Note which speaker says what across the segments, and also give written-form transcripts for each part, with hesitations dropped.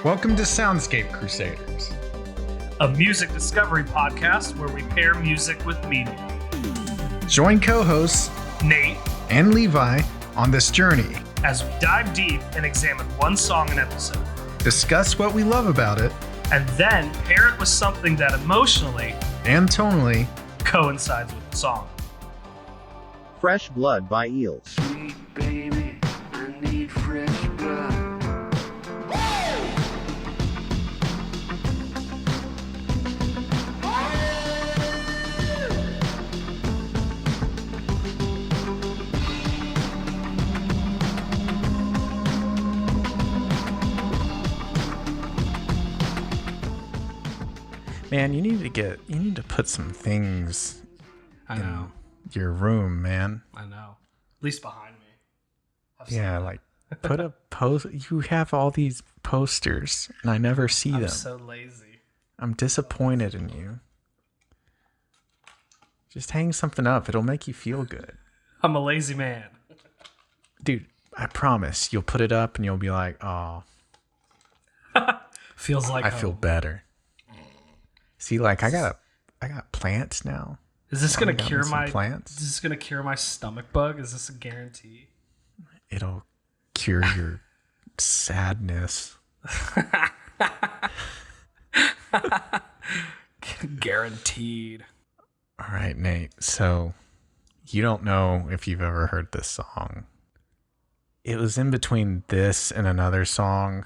Speaker 1: Welcome to Soundscape Crusaders,
Speaker 2: a music discovery podcast where we pair music with meaning.
Speaker 1: Join co-hosts
Speaker 2: Nate
Speaker 1: and Levi on this journey.
Speaker 2: As we dive deep and examine one song an episode,
Speaker 1: Discuss what we love about it,
Speaker 2: and then pair it with something that emotionally
Speaker 1: and tonally
Speaker 2: coincides with the song.
Speaker 3: Fresh Blood by Eels.
Speaker 4: Sweet baby, I need fresh blood.
Speaker 1: Man, you need to put some things
Speaker 2: I know.
Speaker 1: in your room, man.
Speaker 2: I know. At least behind me.
Speaker 1: Yeah, like put a post. You have all these posters, and I never see them.
Speaker 2: I'm so lazy.
Speaker 1: I'm disappointed in you. Just hang something up. It'll make you feel good.
Speaker 2: I'm a lazy man.
Speaker 1: Dude, I promise you'll put it up and you'll be like, oh,
Speaker 2: Feels like
Speaker 1: I feel better. See, like I got plants now.
Speaker 2: Is this gonna
Speaker 1: Got me
Speaker 2: cure
Speaker 1: some
Speaker 2: my
Speaker 1: plants?
Speaker 2: Is this gonna cure my stomach bug? Is this a guarantee?
Speaker 1: It'll cure your sadness.
Speaker 2: Guaranteed.
Speaker 1: All right, Nate. So you don't know if you've ever heard this song. It was in between this and another song.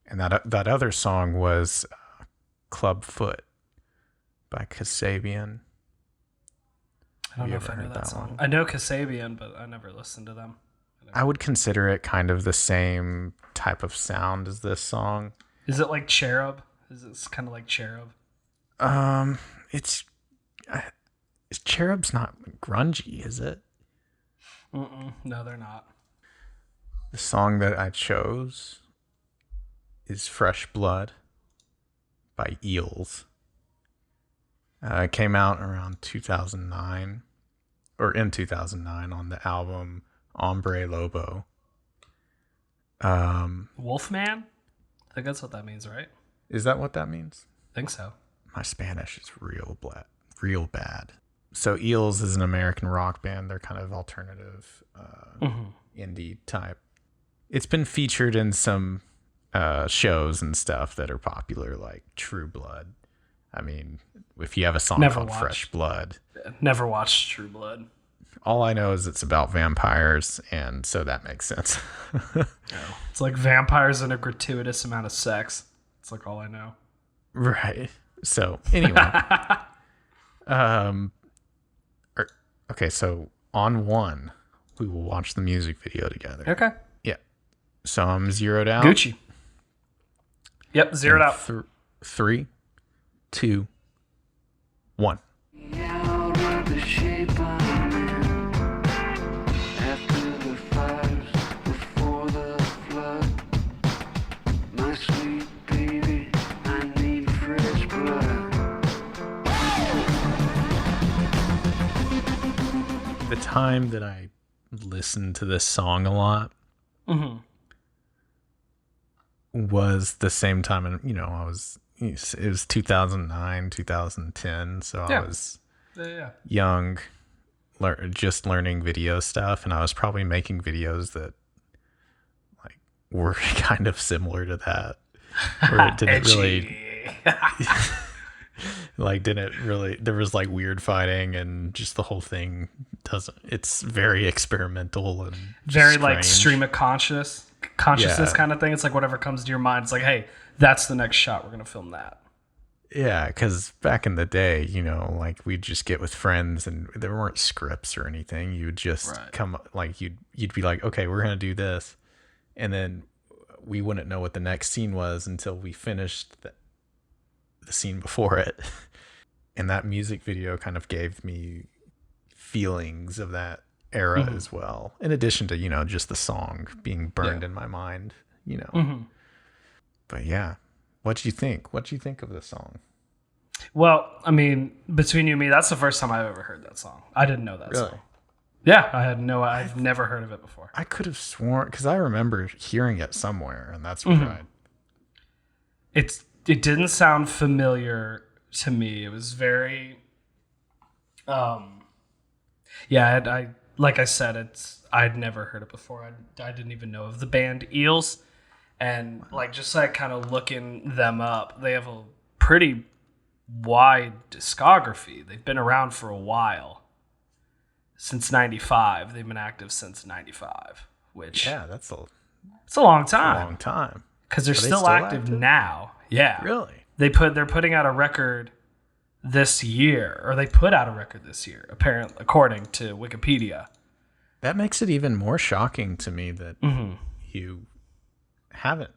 Speaker 1: And that other song was Club Foot by Kasabian.
Speaker 2: I don't know if I know that song. I know Kasabian, but I never listened to them.
Speaker 1: I would consider it kind of the same type of sound as this song.
Speaker 2: Is it like Cherub? Is it kind of like Cherub?
Speaker 1: It's Cherub's not grungy, is it?
Speaker 2: No, they're not.
Speaker 1: The song that I chose is Fresh Blood by Eels. It came out around 2009, or in 2009 on the album Hombre Lobo.
Speaker 2: Wolfman? I think that's what that means, right?
Speaker 1: Is that what that means?
Speaker 2: I think so.
Speaker 1: My Spanish is real bad. So Eels is an American rock band. They're kind of alternative indie type. It's been featured in some shows and stuff that are popular, like True Blood. I mean, if you have a song called Fresh Blood.
Speaker 2: Never watched True Blood.
Speaker 1: All I know is it's about vampires, and so that makes sense.
Speaker 2: It's like vampires and a gratuitous amount of sex. It's like all I know.
Speaker 1: Right. So anyway, okay. So on one, we will watch the music video together.
Speaker 2: Okay.
Speaker 1: Yeah. So I'm zeroed out.
Speaker 2: Gucci. Yep, zeroed out.
Speaker 1: 3, 2, 1.
Speaker 4: Yeah, I'll ride the shape I'm in. After the fires, before the flood. My sweet baby, I need fresh blood.
Speaker 1: The time that I listened to this song a lot was the same time, and it was 2009, 2010, so I was young, just learning video stuff, and I was probably making videos that like were kind of similar to that, where it didn't really there was like weird fighting, and just the whole thing it's very experimental and
Speaker 2: very
Speaker 1: strange.
Speaker 2: Like stream of consciousness kind of thing. It's like whatever comes to your mind. It's like, hey, that's the next shot. We're gonna film that.
Speaker 1: Yeah, because back in the day, like we'd just get with friends, and there weren't scripts or anything. You'd just come, like you'd be like, okay, we're gonna do this, and then we wouldn't know what the next scene was until we finished the scene before it. And that music video kind of gave me feelings of that era as well, in addition to just the song being burned in my mind. But yeah. What'd you think of the song?
Speaker 2: Well, I mean, between you and me, that's the first time I've ever heard that song. I didn't know that
Speaker 1: Really?
Speaker 2: song. Yeah, I've never heard of it before.
Speaker 1: I could have sworn, because I remember hearing it somewhere, and that's where
Speaker 2: it didn't sound familiar to me. It was very, yeah. I like I said, I'd never heard it before. I didn't even know of the band Eels, and like just like kind of looking them up, they have a pretty wide discography. They've been around for a while. Since 95. They've been active since 95, which
Speaker 1: it's
Speaker 2: a long time.
Speaker 1: A long time.
Speaker 2: Because they're still active now. Yeah.
Speaker 1: Really?
Speaker 2: They're putting out a record this year, or they put out a record this year, apparently, according to Wikipedia.
Speaker 1: That makes it even more shocking to me that you haven't.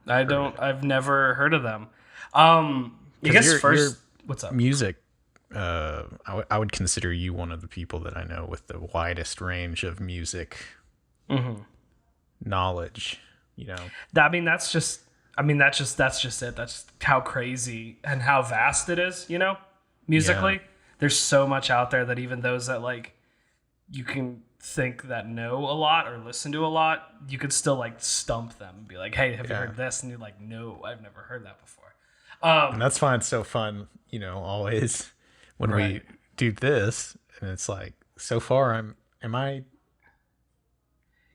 Speaker 2: I've never heard of them. I guess first, what's up?
Speaker 1: Music. I would consider you one of the people that I know with the widest range of music knowledge. You know,
Speaker 2: that's just it. That's just how crazy and how vast it is. You know, musically, there's so much out there that even those that like you can think that know a lot or listen to a lot, you could still like stump them and be like, "Hey, have you heard this?" And you're like, "No, I've never heard that before."
Speaker 1: And that's why it's so fun. You know, always. When we do this, and it's like, so far,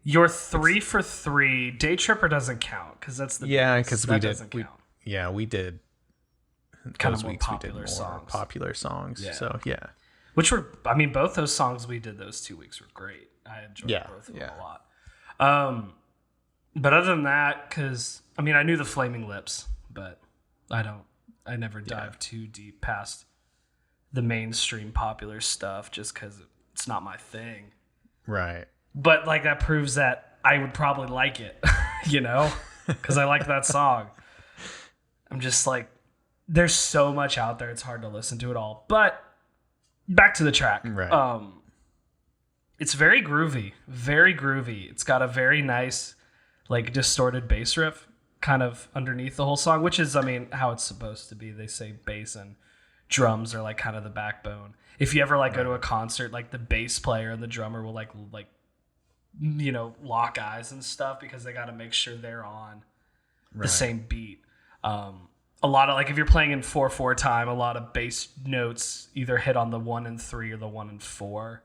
Speaker 2: You're 3 for 3. Day Tripper doesn't count because that's the
Speaker 1: because we did. We did.
Speaker 2: Kind of more popular songs.
Speaker 1: Popular songs. Yeah. So
Speaker 2: which were, both those songs we did those 2 weeks were great. I enjoyed both of them a lot. But other than that, because I knew the Flaming Lips, but I never dived too deep past the mainstream popular stuff just because it's not my thing.
Speaker 1: Right.
Speaker 2: But like that proves that I would probably like it, you know, because I like that song. I'm just like, there's so much out there. It's hard to listen to it all. But back to the track.
Speaker 1: Right.
Speaker 2: It's very groovy, very groovy. It's got a very nice, like distorted bass riff kind of underneath the whole song, which is, how it's supposed to be. They say bass and drums are like kind of the backbone. If you ever like go to a concert, like the bass player and the drummer will like lock eyes and stuff because they got to make sure they're on the same beat. A lot of like if you're playing in 4/4 time, a lot of bass notes either hit on the 1 and 3 or the 1 and 4,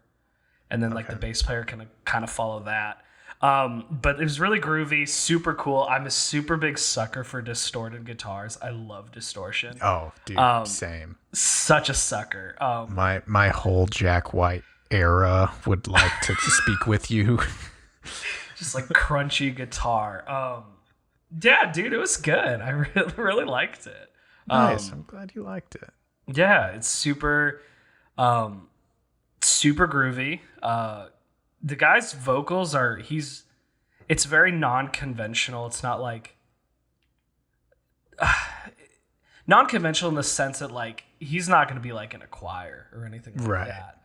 Speaker 2: and then like the bass player can kind of follow that. But it was really groovy, super cool. I'm a super big sucker for distorted guitars. I love distortion.
Speaker 1: Oh, dude, same.
Speaker 2: Such a sucker.
Speaker 1: My whole Jack White era would like to speak with you.
Speaker 2: Just like crunchy guitar. Yeah, dude, it was good. I really, really liked it.
Speaker 1: Nice. I'm glad you liked it.
Speaker 2: Yeah, it's super groovy. The guy's vocals it's very non-conventional. It's not like non-conventional in the sense that like he's not going to be like in a choir or anything like that.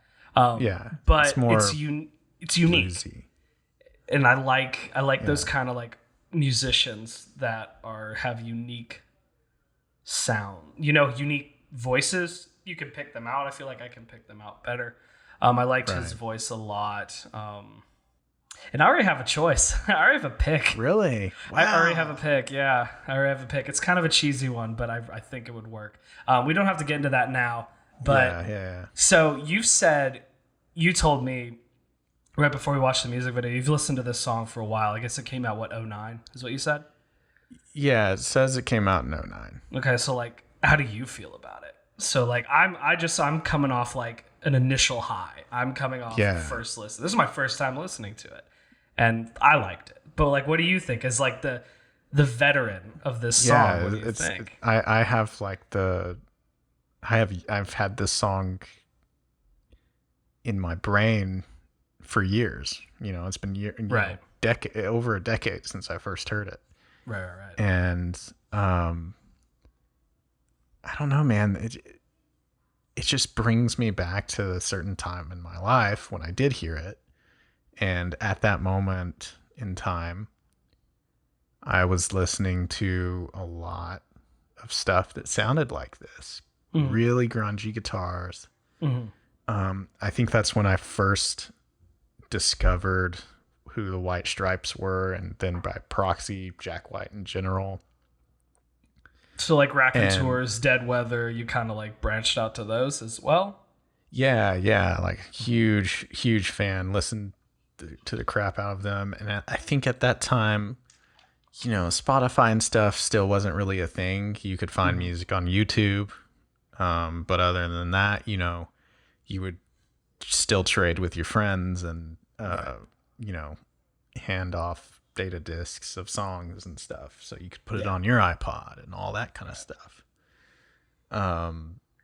Speaker 2: But it's unique. Bluesy. And I like those kind of like musicians that have unique sound, unique voices. You can pick them out. I feel like I can pick them out better. I liked his voice a lot. And I already have a choice. I already have a pick.
Speaker 1: Really? Wow.
Speaker 2: I already have a pick. Yeah, I already have a pick. It's kind of a cheesy one, but I think it would work. We don't have to get into that now. But So you told me right before we watched the music video, you've listened to this song for a while. I guess it came out, 2009 is what you said?
Speaker 1: Yeah, it says it came out in 2009.
Speaker 2: Okay, so like, how do you feel about it? So like, I'm coming off like an initial high. I'm coming off the first listen. This is my first time listening to it, and I liked it. But like, what do you think? As like the veteran of this song, what do you think?
Speaker 1: I have like I've had this song in my brain for years. It's been over a decade since I first heard it.
Speaker 2: Right.
Speaker 1: And I don't know, man. It just brings me back to a certain time in my life when I did hear it. And at that moment in time, I was listening to a lot of stuff that sounded like this. Really grungy guitars. I think that's when I first discovered who the White Stripes were, and then by proxy, Jack White in general.
Speaker 2: So like Raconteurs, Dead Weather, you kind of like branched out to those as well?
Speaker 1: Yeah, like huge fan. Listened to the crap out of them. And I think at that time, Spotify and stuff still wasn't really a thing. You could find music on YouTube. But other than that, you would still trade with your friends and, hand off data discs of songs and stuff. So you could put it on your iPod and all that kind of stuff.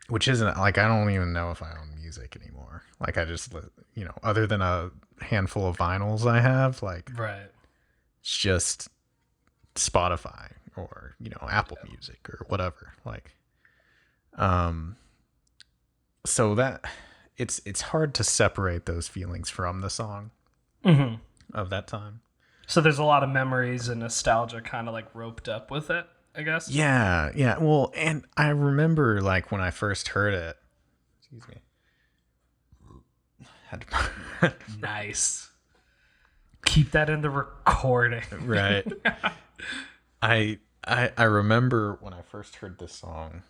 Speaker 1: Which isn't like, I don't even know if I own music anymore. Like I just, other than a handful of vinyls I have, like, it's just Spotify or, Apple Music or whatever. Like, so that it's hard to separate those feelings from the song of that time.
Speaker 2: So there's a lot of memories and nostalgia kind of like roped up with it, I guess.
Speaker 1: Yeah. Well, and I remember like when I first heard it. Excuse me.
Speaker 2: Nice. Keep that in the recording.
Speaker 1: Right. I remember when I first heard this song.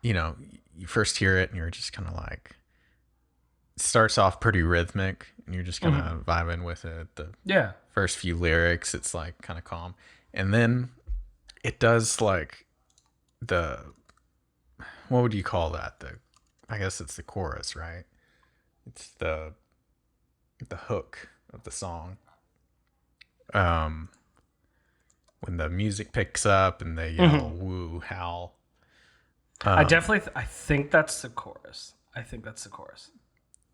Speaker 1: You first hear it and you're just kind of like, it starts off pretty rhythmic and you're just kind of vibing with it. The first few lyrics, it's like kind of calm. And then it does like what would you call that? I guess it's the chorus, right? It's the hook of the song. When the music picks up and they yell, woo, howl.
Speaker 2: I think that's the chorus.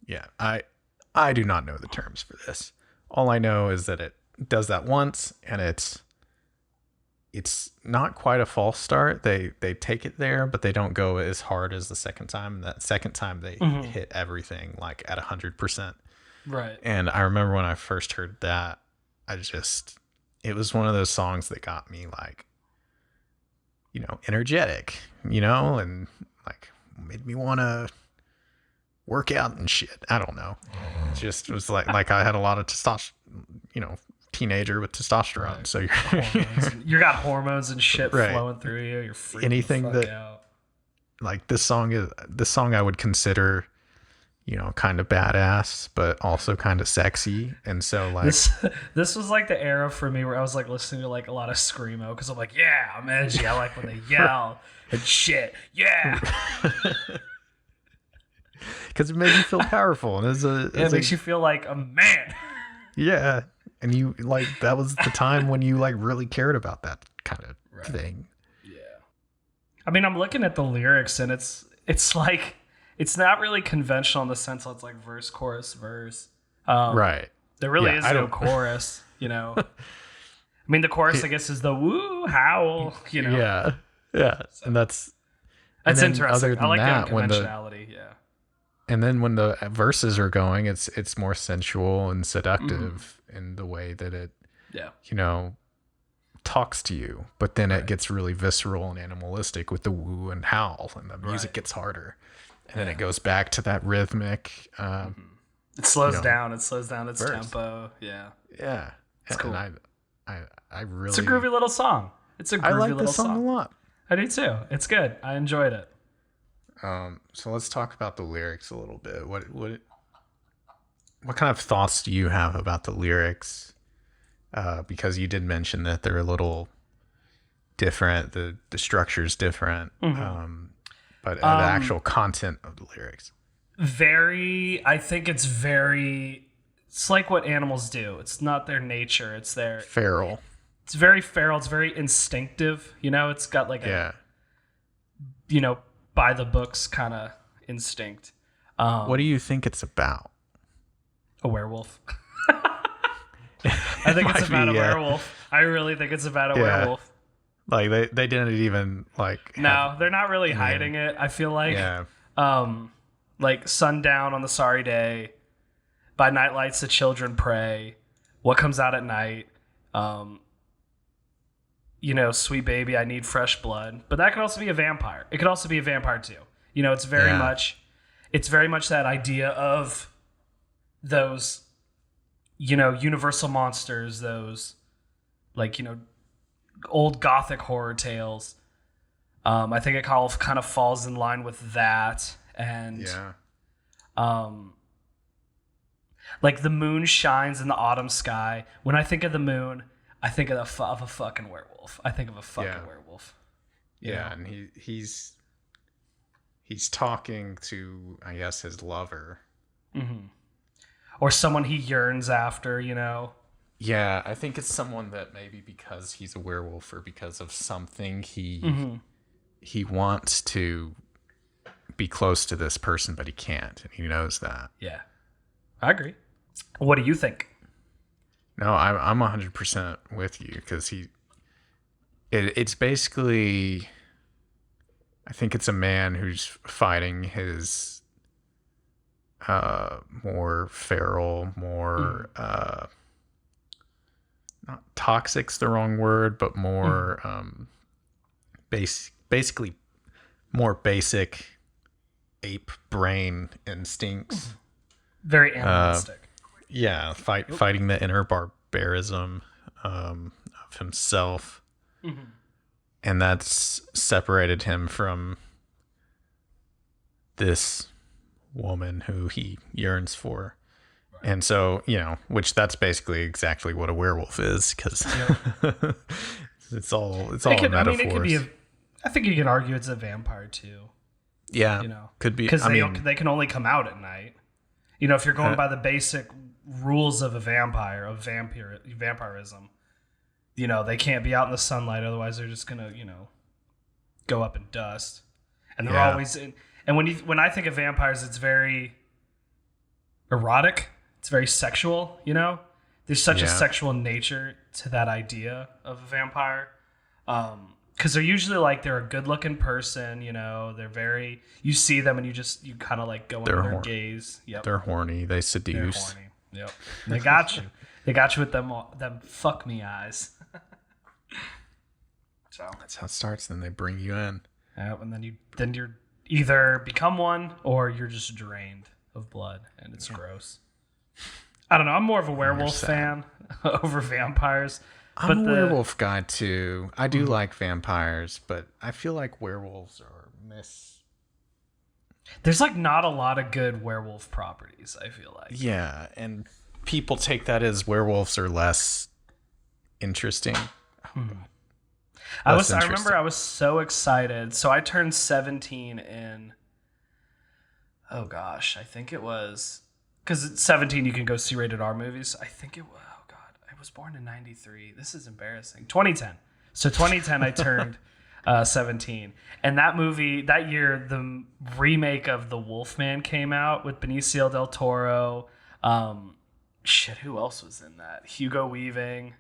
Speaker 1: Yeah, I do not know the terms for this. All I know is that it does that once, and it's not quite a false start. They take it there, but they don't go as hard as the second time. And that second time they hit everything like at 100%.
Speaker 2: Right.
Speaker 1: And I remember when I first heard that, it was one of those songs that got me like, energetic, and like made me want to work out and shit. I don't know. It just was like I had a lot of testosterone, teenager with testosterone. Right. So
Speaker 2: you got hormones and shit flowing through you. You're freaking anything the fuck that out.
Speaker 1: Like this song I would consider, kind of badass, but also kind of sexy. And so like
Speaker 2: this was like the era for me where I was like listening to like a lot of screamo because I'm like, yeah, I'm edgy. I like when they yell and shit. Yeah.
Speaker 1: Because it made you feel powerful, and
Speaker 2: it makes you feel like a man.
Speaker 1: Yeah, and you like that was the time when you like really cared about that kind of thing.
Speaker 2: Yeah. I mean, I'm looking at the lyrics, and it's like. It's not really conventional in the sense that it's like verse, chorus, verse.
Speaker 1: Right.
Speaker 2: There really is no chorus, I mean, the chorus, I guess, is the woo, howl,
Speaker 1: Yeah. So, and that's
Speaker 2: interesting. I like the unconventionality,
Speaker 1: And then when the verses are going, it's more sensual and seductive in the way that it, talks to you. But then it gets really visceral and animalistic with the woo and howl, and the music gets harder. And then it goes back to that rhythmic.
Speaker 2: It slows down. It slows down its verse. Tempo.
Speaker 1: Yeah.
Speaker 2: It's cool.
Speaker 1: And I really.
Speaker 2: It's a groovy little song.
Speaker 1: I like this song a lot.
Speaker 2: I do too. It's good. I enjoyed it.
Speaker 1: So let's talk about the lyrics a little bit. What kind of thoughts do you have about the lyrics? Because you did mention that they're a little different. The structure's different. But the actual content of the lyrics.
Speaker 2: I think it's like what animals do. It's not their nature. It's their...
Speaker 1: Feral.
Speaker 2: It's very feral. It's very instinctive. It's got like a... by the books kind of instinct.
Speaker 1: What do you think it's about?
Speaker 2: A werewolf. I think it's about a werewolf. I really think it's about a werewolf.
Speaker 1: Like they didn't even like.
Speaker 2: No, they're not really hiding it. I feel like.
Speaker 1: Yeah.
Speaker 2: Like sundown on the sorry day, by night lights the children pray. What comes out at night? Sweet baby, I need fresh blood. But that could also be a vampire. It could also be a vampire too. It's very much that idea of those, universal monsters. Those, like old gothic horror tales. I think it kind of falls in line with that, and like the moon shines in the autumn sky. When I think of the moon, I think of a fucking werewolf. I think of a fucking werewolf.
Speaker 1: Yeah, and he's talking to, I guess, his lover.
Speaker 2: Mm-hmm. Or someone he yearns after,
Speaker 1: Yeah, I think it's someone that maybe because he's a werewolf or because of something he wants to be close to this person, but he can't, and he knows that.
Speaker 2: Yeah, I agree. What do you think?
Speaker 1: No, I'm 100% with you, because it's basically, I think it's a man who's fighting his more feral, more not toxic's the wrong word, but more basically more basic ape brain instincts.
Speaker 2: Very animalistic.
Speaker 1: Fighting the inner barbarism of himself. Mm-hmm. And that's separated him from this woman who he yearns for. Right. And so, which that's basically exactly what a werewolf is, because it's all a metaphor. I mean, it could be
Speaker 2: I think you can argue it's a vampire too.
Speaker 1: Yeah, could be,
Speaker 2: because they can only come out at night. If you're going by the basic rules of vampirism, they can't be out in the sunlight, otherwise they're just gonna, go up in dust. And they're always in. And when I think of vampires, it's very erotic. It's very sexual. There's such a sexual nature to that idea of a vampire. Because they're usually they're a good-looking person, they're very, you see them and you kind of go into their gaze. Yep.
Speaker 1: They're horny. They seduce.
Speaker 2: They're horny. Yep. They got you. They got you with them fuck me eyes. So
Speaker 1: that's how it starts. Then they bring you in.
Speaker 2: Yeah, and then you're either become one or you're just drained of blood, and it's gross. I don't know. I'm more of a werewolf fan over vampires.
Speaker 1: I'm a werewolf guy too. I do like vampires, but I feel like werewolves are
Speaker 2: There's not a lot of good werewolf properties, I feel like.
Speaker 1: Yeah, and people take that as werewolves are less interesting.
Speaker 2: I remember I was so excited. So I turned 17 in, oh gosh, I think it was, because at 17 you can go see rated R movies. I think it was, oh God, I was born in 93. This is embarrassing. 2010. So 2010 I turned 17. And that year, the remake of The Wolfman came out with Benicio del Toro. Who else was in that? Hugo Weaving.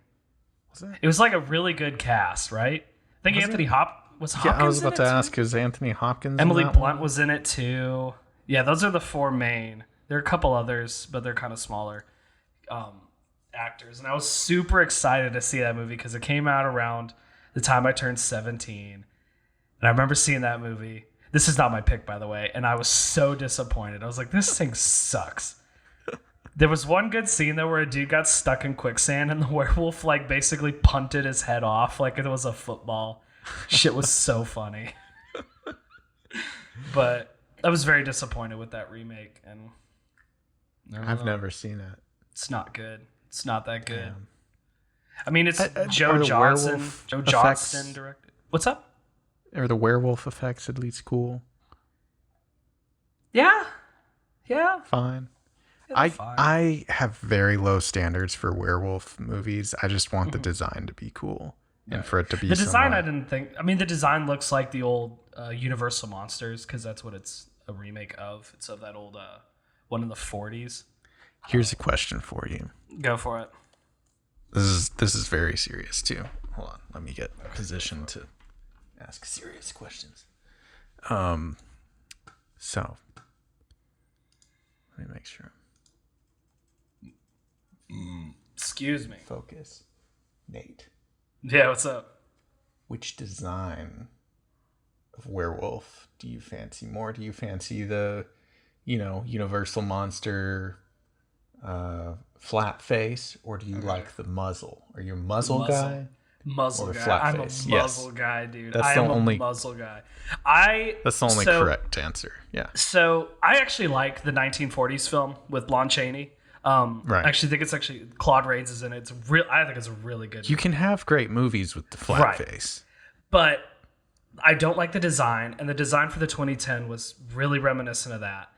Speaker 2: It was a really good cast, right? I think Anthony Hopkins.
Speaker 1: Yeah, I was about to ask, is Anthony Hopkins?
Speaker 2: Emily Blunt was in it too. Yeah, those are the four main. There are a couple others, but they're kind of smaller actors. And I was super excited to see that movie because it came out around the time I turned 17. And I remember seeing that movie. This is not my pick, by the way. And I was so disappointed. I was like, this thing sucks. There was one good scene though where a dude got stuck in quicksand and the werewolf basically punted his head off like it was a football. Shit was so funny. But I was very disappointed with that remake, and
Speaker 1: I've never seen it.
Speaker 2: It's not good. It's not that good. Damn. I mean, it's Joe Johnston directed. What's up?
Speaker 1: Are the werewolf effects at least cool?
Speaker 2: Yeah.
Speaker 1: Fine. I have very low standards for werewolf movies. I just want the design to be cool and for it to be
Speaker 2: the design. I didn't think. I mean, the design looks like the old Universal Monsters because that's what it's a remake of. It's of that old one in the 40s.
Speaker 1: Here's a question for you.
Speaker 2: Go for it.
Speaker 1: This is very serious too. Hold on, let me get positioned to ask serious questions. So let me make sure.
Speaker 2: Excuse me.
Speaker 1: Focus. Nate.
Speaker 2: Yeah, what's up?
Speaker 1: Which design of werewolf do you fancy more? Do you fancy the, Universal Monster flat face, or do you like the muzzle? Are you a muzzle guy?
Speaker 2: Muzzle guy. I'm a muzzle guy, dude.
Speaker 1: That's
Speaker 2: I am a muzzle guy.
Speaker 1: That's the only correct answer. Yeah.
Speaker 2: So I actually like the 1940s film with Lon Chaney. Right. I actually think it's Claude Rains is in it. I think it's a really good movie.
Speaker 1: You can have great movies with the flat face.
Speaker 2: But I don't like the design, and the design for the 2010 was really reminiscent of that.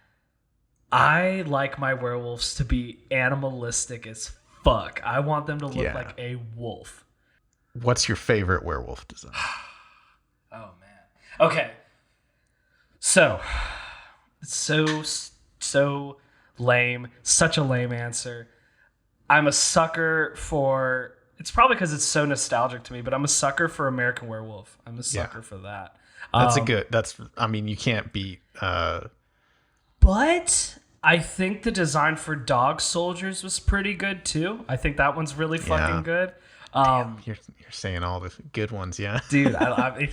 Speaker 2: I like my werewolves to be animalistic as fuck. I want them to look like a wolf.
Speaker 1: What's your favorite werewolf design?
Speaker 2: Oh, man. Okay. So, it's so lame. Such a lame answer. I'm a sucker for... It's probably because it's so nostalgic to me, but I'm a sucker for American Werewolf. I'm a sucker for that.
Speaker 1: You can't beat...
Speaker 2: But I think the design for Dog Soldiers was pretty good, too. I think that one's really fucking good.
Speaker 1: Damn, you're saying all the good ones, yeah?
Speaker 2: Dude, I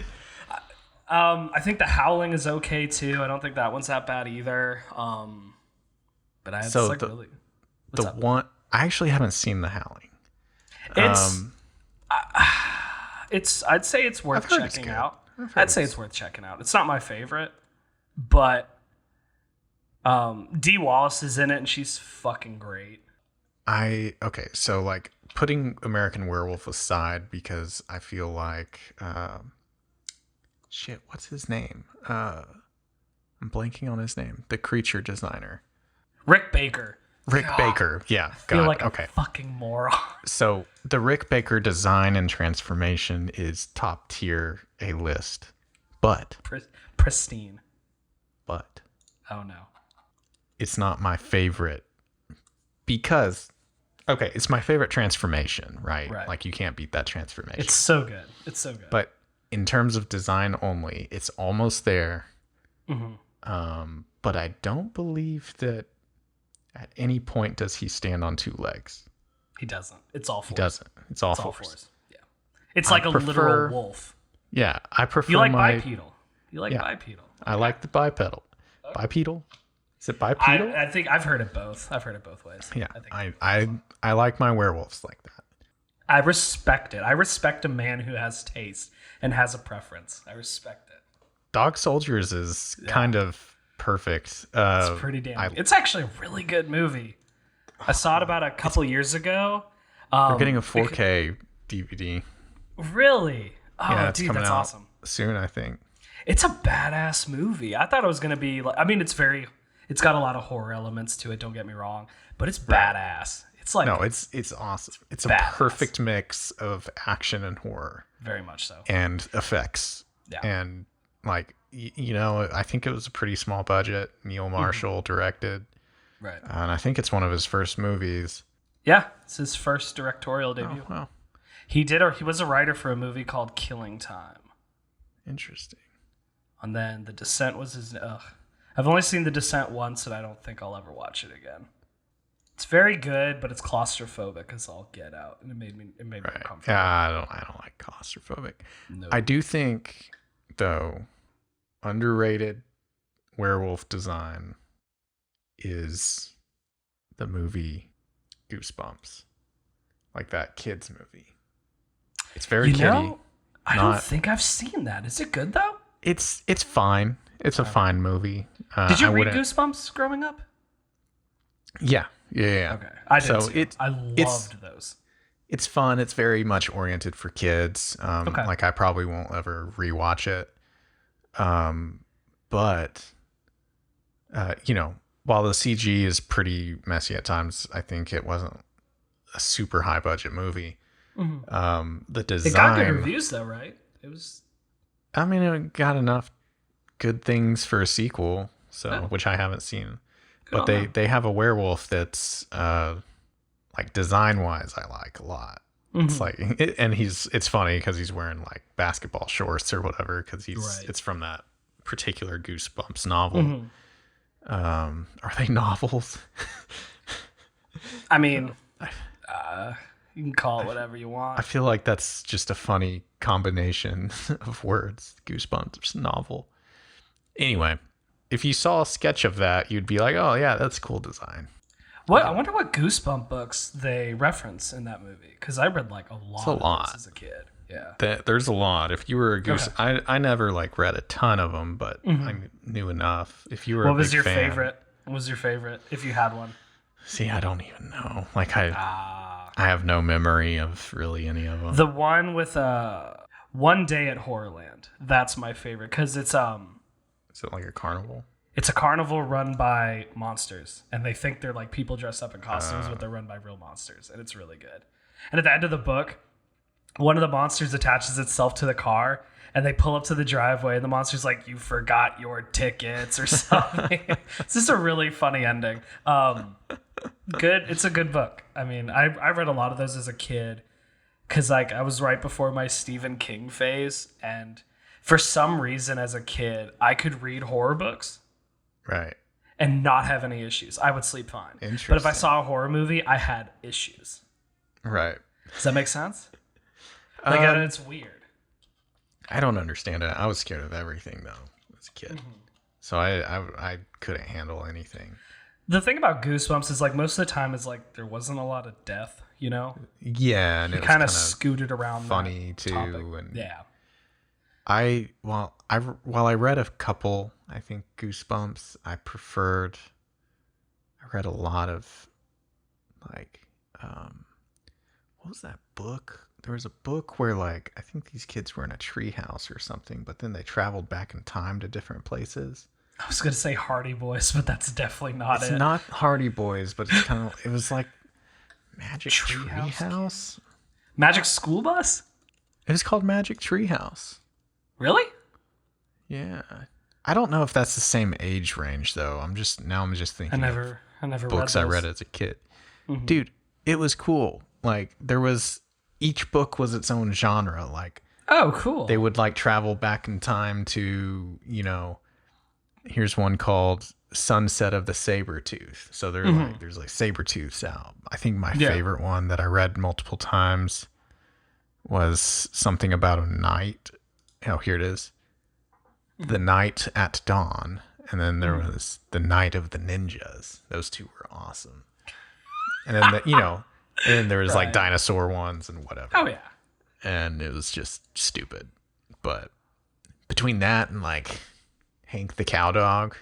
Speaker 2: think The Howling is okay, too. I don't think that one's that bad either. But I had really... What's up?
Speaker 1: One... I actually haven't seen The Howling.
Speaker 2: I'd say it's worth checking out. I'd say it's worth checking out. It's not my favorite, but Dee Wallace is in it and she's fucking great.
Speaker 1: So like putting American Werewolf aside because I feel like what's his name? I'm blanking on his name. The creature designer.
Speaker 2: Rick Baker.
Speaker 1: Baker, yeah.
Speaker 2: I feel like a fucking moron.
Speaker 1: So the Rick Baker design and transformation is top tier A-list, but
Speaker 2: pristine.
Speaker 1: But
Speaker 2: oh no,
Speaker 1: it's not my favorite because it's my favorite transformation, right? Like you can't beat that transformation.
Speaker 2: It's so good.
Speaker 1: But in terms of design only, it's almost there.
Speaker 2: Mm-hmm.
Speaker 1: But I don't believe that. At any point does he stand on two legs?
Speaker 2: He doesn't. It's all fours.
Speaker 1: He doesn't. It's all fours.
Speaker 2: Yeah. It's like a literal wolf.
Speaker 1: Yeah. I prefer
Speaker 2: You like bipedal. Bipedal.
Speaker 1: I like the bipedal. Okay. Bipedal? Is it bipedal?
Speaker 2: I think I've heard it both. I've heard it both ways.
Speaker 1: Yeah. I like my werewolves like that.
Speaker 2: I respect it. I respect a man who has taste and has a preference. I respect it.
Speaker 1: Dog Soldiers is kind of perfect.
Speaker 2: It's pretty damn good. It's actually a really good movie. I saw it about a couple years ago.
Speaker 1: We're getting a 4K DVD.
Speaker 2: Really? Oh,
Speaker 1: yeah, it's
Speaker 2: dude,
Speaker 1: coming
Speaker 2: that's
Speaker 1: out
Speaker 2: awesome.
Speaker 1: Soon, I think.
Speaker 2: It's a badass movie. I thought it was going to be like, it's got a lot of horror elements to it, don't get me wrong, but it's badass. It's like...
Speaker 1: No, it's awesome. It's a perfect mix of action and horror.
Speaker 2: Very much so.
Speaker 1: And effects.
Speaker 2: Yeah.
Speaker 1: And like... I think it was a pretty small budget. Neil Marshall directed.
Speaker 2: Right.
Speaker 1: And I think it's one of his first movies.
Speaker 2: Yeah, it's his first directorial debut.
Speaker 1: Oh, wow.
Speaker 2: He was a writer for a movie called Killing Time.
Speaker 1: Interesting.
Speaker 2: And then The Descent was his... I've only seen The Descent once, and I don't think I'll ever watch it again. It's very good, but it's claustrophobic as all get out. And it made me uncomfortable.
Speaker 1: Yeah, I don't like claustrophobic. No. I do think, though... underrated werewolf design is the movie Goosebumps, like that kids movie. It's very kiddie.
Speaker 2: I don't think I've seen that. Is it good though?
Speaker 1: It's fine. It's a fine movie.
Speaker 2: Did you read Goosebumps growing up?
Speaker 1: Yeah.
Speaker 2: Okay, I did too. I loved those.
Speaker 1: It's fun. It's very much oriented for kids. Like I probably won't ever rewatch it. But while the CG is pretty messy at times, I think it wasn't a super high budget movie. Mm-hmm. The design, it got
Speaker 2: good reviews though, right?
Speaker 1: It got enough good things for a sequel, which I haven't seen. But they have a werewolf that's like design wise, I like a lot. Mm-hmm. It's like, it's funny because he's wearing like basketball shorts or whatever because it's from that particular Goosebumps novel. Mm-hmm. Are they novels?
Speaker 2: I mean, you can call it whatever you want.
Speaker 1: I feel like that's just a funny combination of words. Goosebumps novel. Anyway, if you saw a sketch of that, you'd be like, "Oh yeah, that's cool design."
Speaker 2: I wonder what Goosebump books they reference in that movie because I read like a lot of those as a kid. Yeah.
Speaker 1: There's a lot. If you were a Goose, I never like read a ton of them, but I knew enough. If you were
Speaker 2: what was your favorite? What was your favorite if you had one?
Speaker 1: See, I don't even know. Like I have no memory of really any of them.
Speaker 2: The one with One Day at Horrorland. That's my favorite because it's
Speaker 1: Is it like a carnival?
Speaker 2: It's a carnival run by monsters, and they think they're like people dressed up in costumes, but they're run by real monsters, and it's really good. And at the end of the book, one of the monsters attaches itself to the car, and they pull up to the driveway, and the monster's like, "You forgot your tickets," or something. It's just a really funny ending. Good. It's a good book. I mean, I read a lot of those as a kid because like I was right before my Stephen King phase, and for some reason as a kid, I could read horror books.
Speaker 1: Right.
Speaker 2: And not have any issues. I would sleep fine.
Speaker 1: Interesting.
Speaker 2: But if I saw a horror movie, I had issues.
Speaker 1: Right.
Speaker 2: Does that make sense? Like, it's weird.
Speaker 1: I don't understand it. I was scared of everything, though, as a kid. So I couldn't handle anything.
Speaker 2: The thing about Goosebumps is, like, most of the time is, like, there wasn't a lot of death, you know?
Speaker 1: Yeah. And it
Speaker 2: kind of scooted around
Speaker 1: funny, too.
Speaker 2: Topic.
Speaker 1: And
Speaker 2: yeah.
Speaker 1: While I read a couple, I think Goosebumps, I read a lot of like what was that book? There was a book where like I think these kids were in a treehouse or something, but then they traveled back in time to different places.
Speaker 2: I was gonna say Hardy Boys, but that's definitely not it.
Speaker 1: It's not Hardy Boys, but it's kind of it was like Magic Treehouse?
Speaker 2: Magic School Bus?
Speaker 1: It was called Magic Treehouse.
Speaker 2: Really?
Speaker 1: Yeah. I don't know if that's the same age range though. I'm just thinking
Speaker 2: I never
Speaker 1: books
Speaker 2: read
Speaker 1: I read as a kid. Dude, it was cool. Like each book was its own genre. Like,
Speaker 2: oh, cool.
Speaker 1: They would like travel back in time to, here's one called Sunset of the Sabertooth. So there's like Sabertooths out. I think my favorite one that I read multiple times was something about a night. Oh, here it is. The Night at Dawn. And then there was The Night of the Ninjas. Those two were awesome. And then, and then there was like dinosaur ones and whatever.
Speaker 2: Oh, yeah.
Speaker 1: And it was just stupid. But between that and like Hank the Cowdog.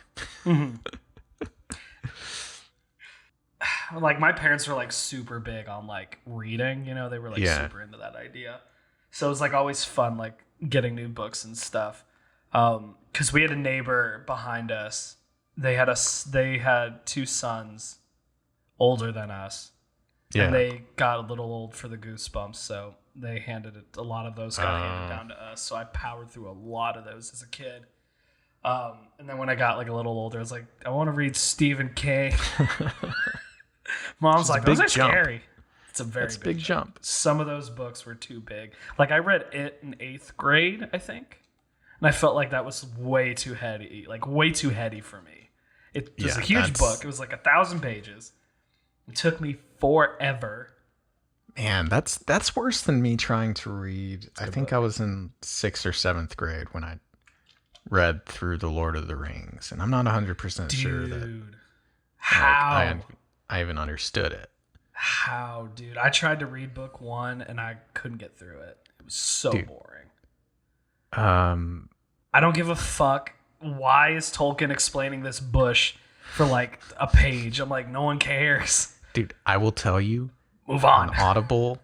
Speaker 2: Like my parents were like super big on like reading, they were like super into that idea. So it was like always fun, like getting new books and stuff. Because we had a neighbor behind us. They had two sons older than us. Yeah. And they got a little old for the Goosebumps, so they a lot of those got handed down to us. So I powered through a lot of those as a kid. And then when I got like a little older, I was like, I want to read Stephen King. Mom's like, those are scary. It's a very big jump. Some of those books were too big. Like I read it in 8th grade, I think. And I felt like that was way too heady for me. It was a huge book. It was like 1,000 pages. It took me forever.
Speaker 1: Man, that's worse than me trying to read. I think I was in 6th or 7th grade when I read through The Lord of the Rings, and I'm not 100% sure that
Speaker 2: how
Speaker 1: I even understood it.
Speaker 2: How, dude? I tried to read book 1 and I couldn't get through it. It was so boring. I don't give a fuck. Why is Tolkien explaining this bush for like a page? I'm like, no one cares.
Speaker 1: Dude, I will tell you.
Speaker 2: Move on.
Speaker 1: On Audible,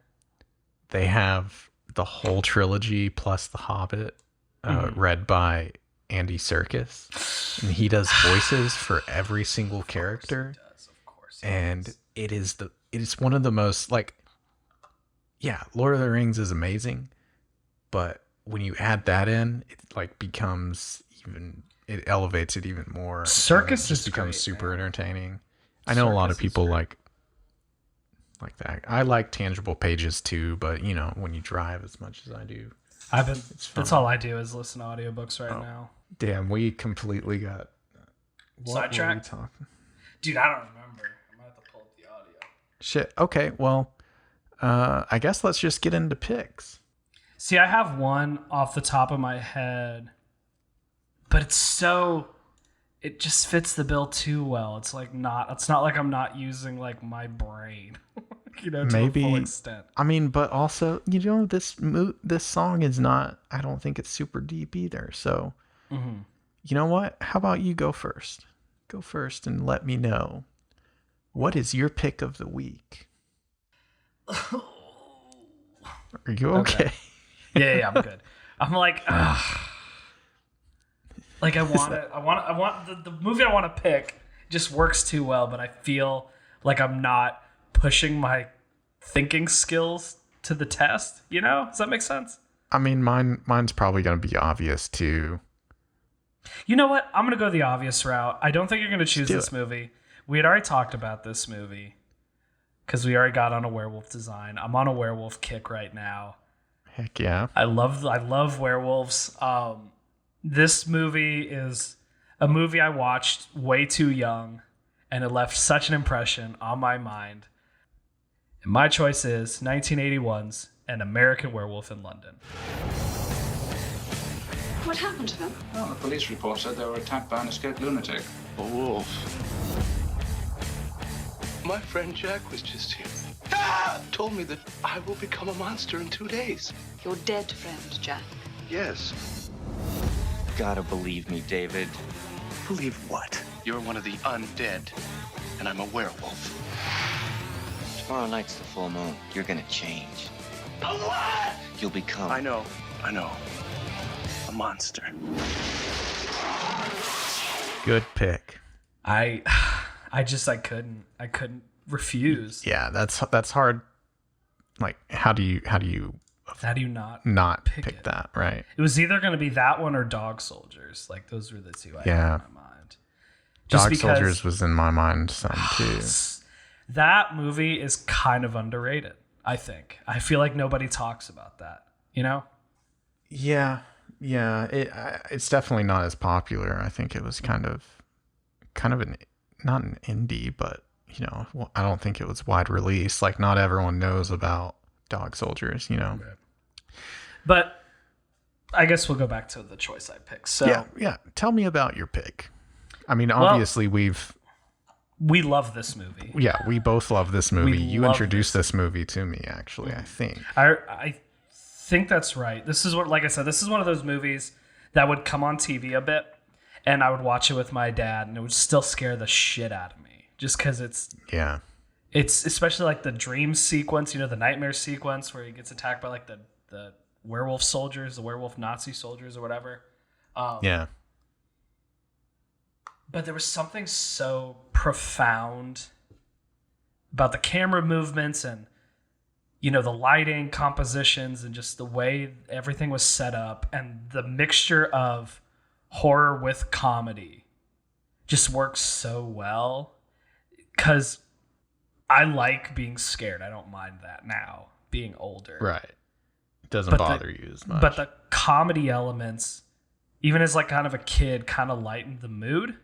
Speaker 1: they have the whole trilogy plus The Hobbit read by Andy Serkis. And he does voices for every single character.
Speaker 2: Of course.
Speaker 1: And it is one of the most like, Lord of the Rings is amazing, but when you add that in, it like it elevates it even more.
Speaker 2: Circus just
Speaker 1: becomes super entertaining. I know a lot of people like that. I like tangible pages too, but when you drive as much as I do,
Speaker 2: that's all I do is listen to audiobooks right now.
Speaker 1: Damn, we completely got
Speaker 2: sidetracked. Dude, I don't remember. I'm gonna have to pull up the audio.
Speaker 1: Shit. Okay, well, I guess let's just get into picks.
Speaker 2: See, I have one off the top of my head, but it just fits the bill too well. It's not like I'm not using like my brain.
Speaker 1: maybe,
Speaker 2: to a full extent.
Speaker 1: I mean, but also, this song is not, I don't think it's super deep either. So, you know what? How about you go first? Go first and let me know. What is your pick of the week? Are you okay?
Speaker 2: Yeah, I'm good. I'm like, like I want the movie I want to pick just works too well, but I feel like I'm not pushing my thinking skills to the test. Does that make sense?
Speaker 1: I mean, mine's probably going to be obvious too.
Speaker 2: You know what? I'm going to go the obvious route. I don't think you're going to choose this movie. We had already talked about this movie because we already got on a werewolf design. I'm on a werewolf kick right now.
Speaker 1: Heck yeah.
Speaker 2: I love werewolves. This movie is a movie I watched way too young, and it left such an impression on my mind. And my choice is 1981's An American Werewolf in London.
Speaker 5: What happened to them?
Speaker 6: Well, the police report said they were attacked by an escaped lunatic. A wolf.
Speaker 7: My friend Jack was just here. Told me that I will become a monster in 2 days.
Speaker 5: Your dead friend, Jack.
Speaker 7: Yes.
Speaker 8: Gotta believe me, David.
Speaker 7: Believe what? You're one of the undead, and I'm a werewolf.
Speaker 8: Tomorrow night's the full moon. You're gonna change.
Speaker 7: A what?
Speaker 8: You'll become...
Speaker 7: I know. A monster.
Speaker 1: Good pick.
Speaker 2: I couldn't refuse.
Speaker 1: Yeah, that's hard. Like, how do you not pick that, right?
Speaker 2: It was either going to be that one or Dog Soldiers. Like, those were the two I had in my mind.
Speaker 1: Dog Soldiers was in my mind some too.
Speaker 2: That movie is kind of underrated, I think. I feel like nobody talks about that,
Speaker 1: Yeah. It's definitely not as popular. I think it was kind of not an indie, but I don't think it was wide release. Like, not everyone knows about Dog Soldiers, Right.
Speaker 2: But I guess we'll go back to the choice I picked. So
Speaker 1: yeah. Tell me about your pick. I mean, obviously we
Speaker 2: love this movie.
Speaker 1: Yeah, we both love this movie. You introduced this movie to me, actually. I think.
Speaker 2: I think that's right. This is like I said, this is one of those movies that would come on TV a bit, and I would watch it with my dad, and it would still scare the shit out of me, just because it's especially like the dream sequence, the nightmare sequence where he gets attacked by like the werewolf soldiers, the werewolf Nazi soldiers or whatever. But there was something so profound about the camera movements and the lighting compositions and just the way everything was set up, and the mixture of horror with comedy just works so well, because I like being scared. I don't mind that now, being older.
Speaker 1: Right. It doesn't bother you as much.
Speaker 2: But the comedy elements, even as like kind of a kid, kind of lightened the mood,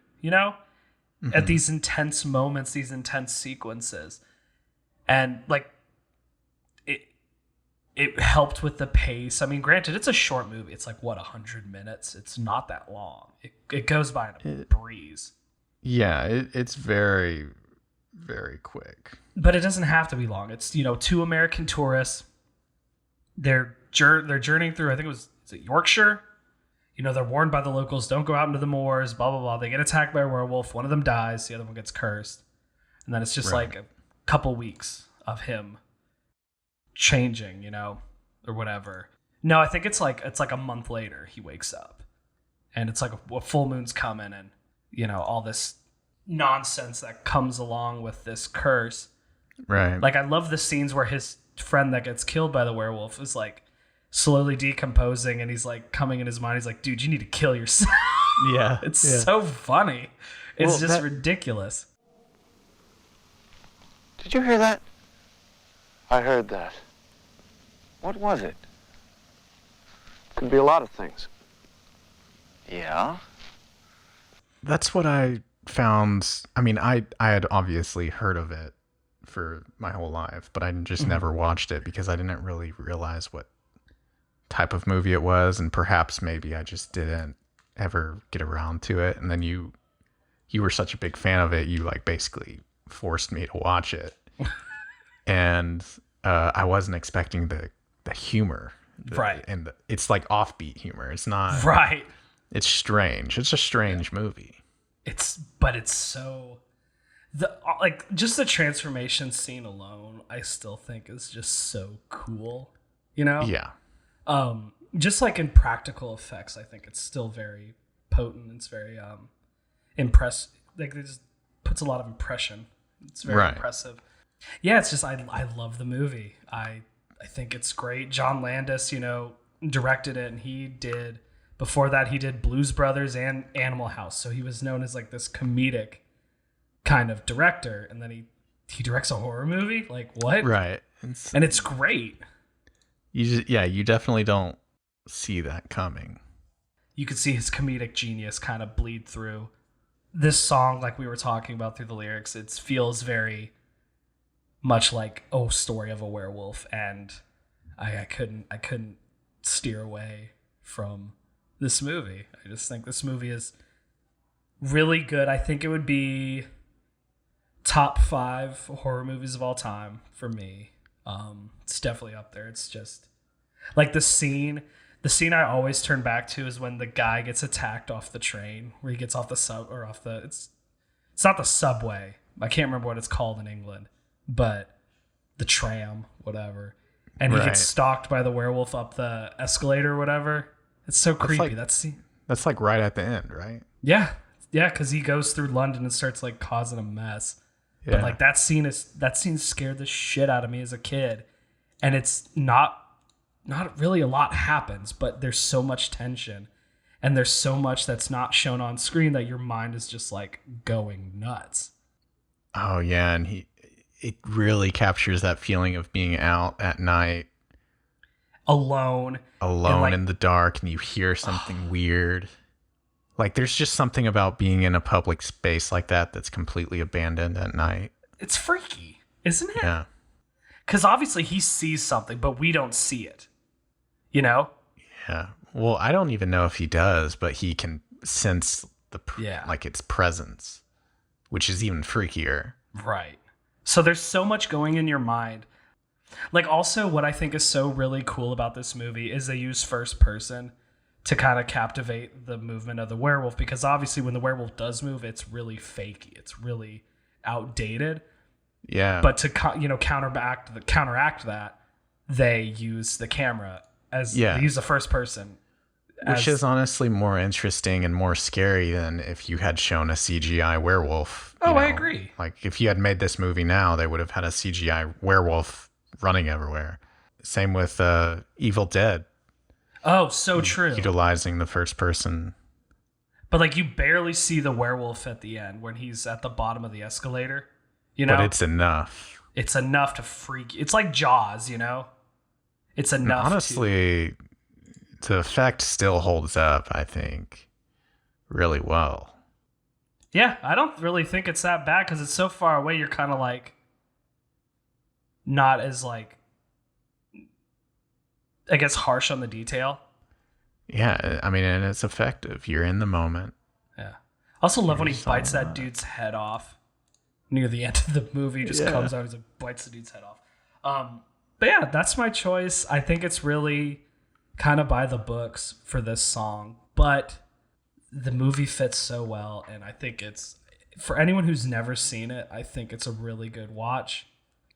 Speaker 2: at these intense moments, these intense sequences. And like, it helped with the pace. I mean, granted, it's a short movie. It's like, 100 minutes? It's not that long. It goes by in a breeze.
Speaker 1: Yeah, it's very, very quick.
Speaker 2: But it doesn't have to be long. It's, two American tourists. They're journeying through, I think is it Yorkshire? They're warned by the locals, don't go out into the moors, blah, blah, blah. They get attacked by a werewolf. One of them dies. The other one gets cursed. And then it's just like a couple weeks of him changing, or whatever. No, I think it's like a month later he wakes up, and it's like a full moon's coming, and all this nonsense that comes along with this curse.
Speaker 1: Right.
Speaker 2: Like, I love the scenes where his friend that gets killed by the werewolf is like slowly decomposing, and he's like coming in his mind. He's like, dude, you need to kill yourself.
Speaker 1: Yeah.
Speaker 2: It's so funny. It's just ridiculous.
Speaker 7: Did you hear that? I heard that.
Speaker 8: What was it?
Speaker 7: Could be a lot of things.
Speaker 8: Yeah?
Speaker 1: That's what I found. I mean, I had obviously heard of it for my whole life, but I just never watched it because I didn't really realize what type of movie it was, and perhaps maybe I just didn't ever get around to it. And then you were such a big fan of it, you like basically forced me to watch it. and I wasn't expecting the humor.
Speaker 2: Right.
Speaker 1: And it's like offbeat humor. It's not.
Speaker 2: Right.
Speaker 1: It's strange. It's a strange movie.
Speaker 2: But it's so just the transformation scene alone, I still think is just so cool. You know?
Speaker 1: Yeah.
Speaker 2: Just like in practical effects, I think it's still very potent. It's very impressive. Like it just puts a lot of impression. It's very impressive. Yeah, it's just I love the movie. I think it's great. John Landis, directed it, and before that he did Blues Brothers and Animal House. So he was known as like this comedic kind of director, and then he directs a horror movie? Like what?
Speaker 1: Right.
Speaker 2: And it's great.
Speaker 1: You definitely don't see that coming.
Speaker 2: You could see his comedic genius kind of bleed through. This song, like we were talking about through the lyrics, it feels very much like story of a werewolf, and I couldn't steer away from this movie. I just think this movie is really good. I think it would be top 5 horror movies of all time for me. It's definitely up there. It's just like the scene I always turn back to is when the guy gets attacked off the train, where he gets off the it's not the subway. I can't remember what it's called in England, but the tram, whatever. And he gets stalked by the werewolf up the escalator or whatever. It's so creepy. That's
Speaker 1: like right at the end, right?
Speaker 2: Yeah. Yeah, because he goes through London and starts like causing a mess. Yeah. But like that scene scared the shit out of me as a kid. And it's not really a lot happens, but there's so much tension. And there's so much that's not shown on screen that your mind is just like going nuts.
Speaker 1: Oh yeah, and it really captures that feeling of being out at night.
Speaker 2: Alone
Speaker 1: in the dark, and you hear something weird. Like there's just something about being in a public space like that that's completely abandoned at night.
Speaker 2: It's freaky, isn't it?
Speaker 1: Yeah.
Speaker 2: Because obviously he sees something, but we don't see it. You know?
Speaker 1: Yeah. Well, I don't even know if he does, but he can sense its presence, which is even freakier.
Speaker 2: Right. So there's so much going in your mind. Like also what I think is so really cool about this movie is they use first person to kind of captivate the movement of the werewolf, because obviously when the werewolf does move, it's really fakey. It's really outdated.
Speaker 1: Yeah.
Speaker 2: But to counteract that, they use the camera they use the first person.
Speaker 1: Which is honestly more interesting and more scary than if you had shown a CGI werewolf.
Speaker 2: I agree.
Speaker 1: Like if you had made this movie now, they would have had a CGI werewolf running everywhere. Same with Evil Dead.
Speaker 2: Oh, so true.
Speaker 1: Utilizing the first person.
Speaker 2: But like you barely see the werewolf at the end when he's at the bottom of the escalator.
Speaker 1: But it's enough.
Speaker 2: It's enough to freak. It's like Jaws, It's enough.
Speaker 1: And honestly, the effect still holds up, I think, really well.
Speaker 2: Yeah, I don't really think it's that bad because it's so far away. You're kind of like not as like, I guess, harsh on the detail.
Speaker 1: Yeah, I mean, and it's effective. You're in the moment.
Speaker 2: Yeah. I also love when he bites that dude's head off near the end of the movie. He just comes out and bites the dude's head off. But yeah, that's my choice. I think it's really kind of by the books for this song, but the movie fits so well, and I think it's, for anyone who's never seen it, I think it's a really good watch.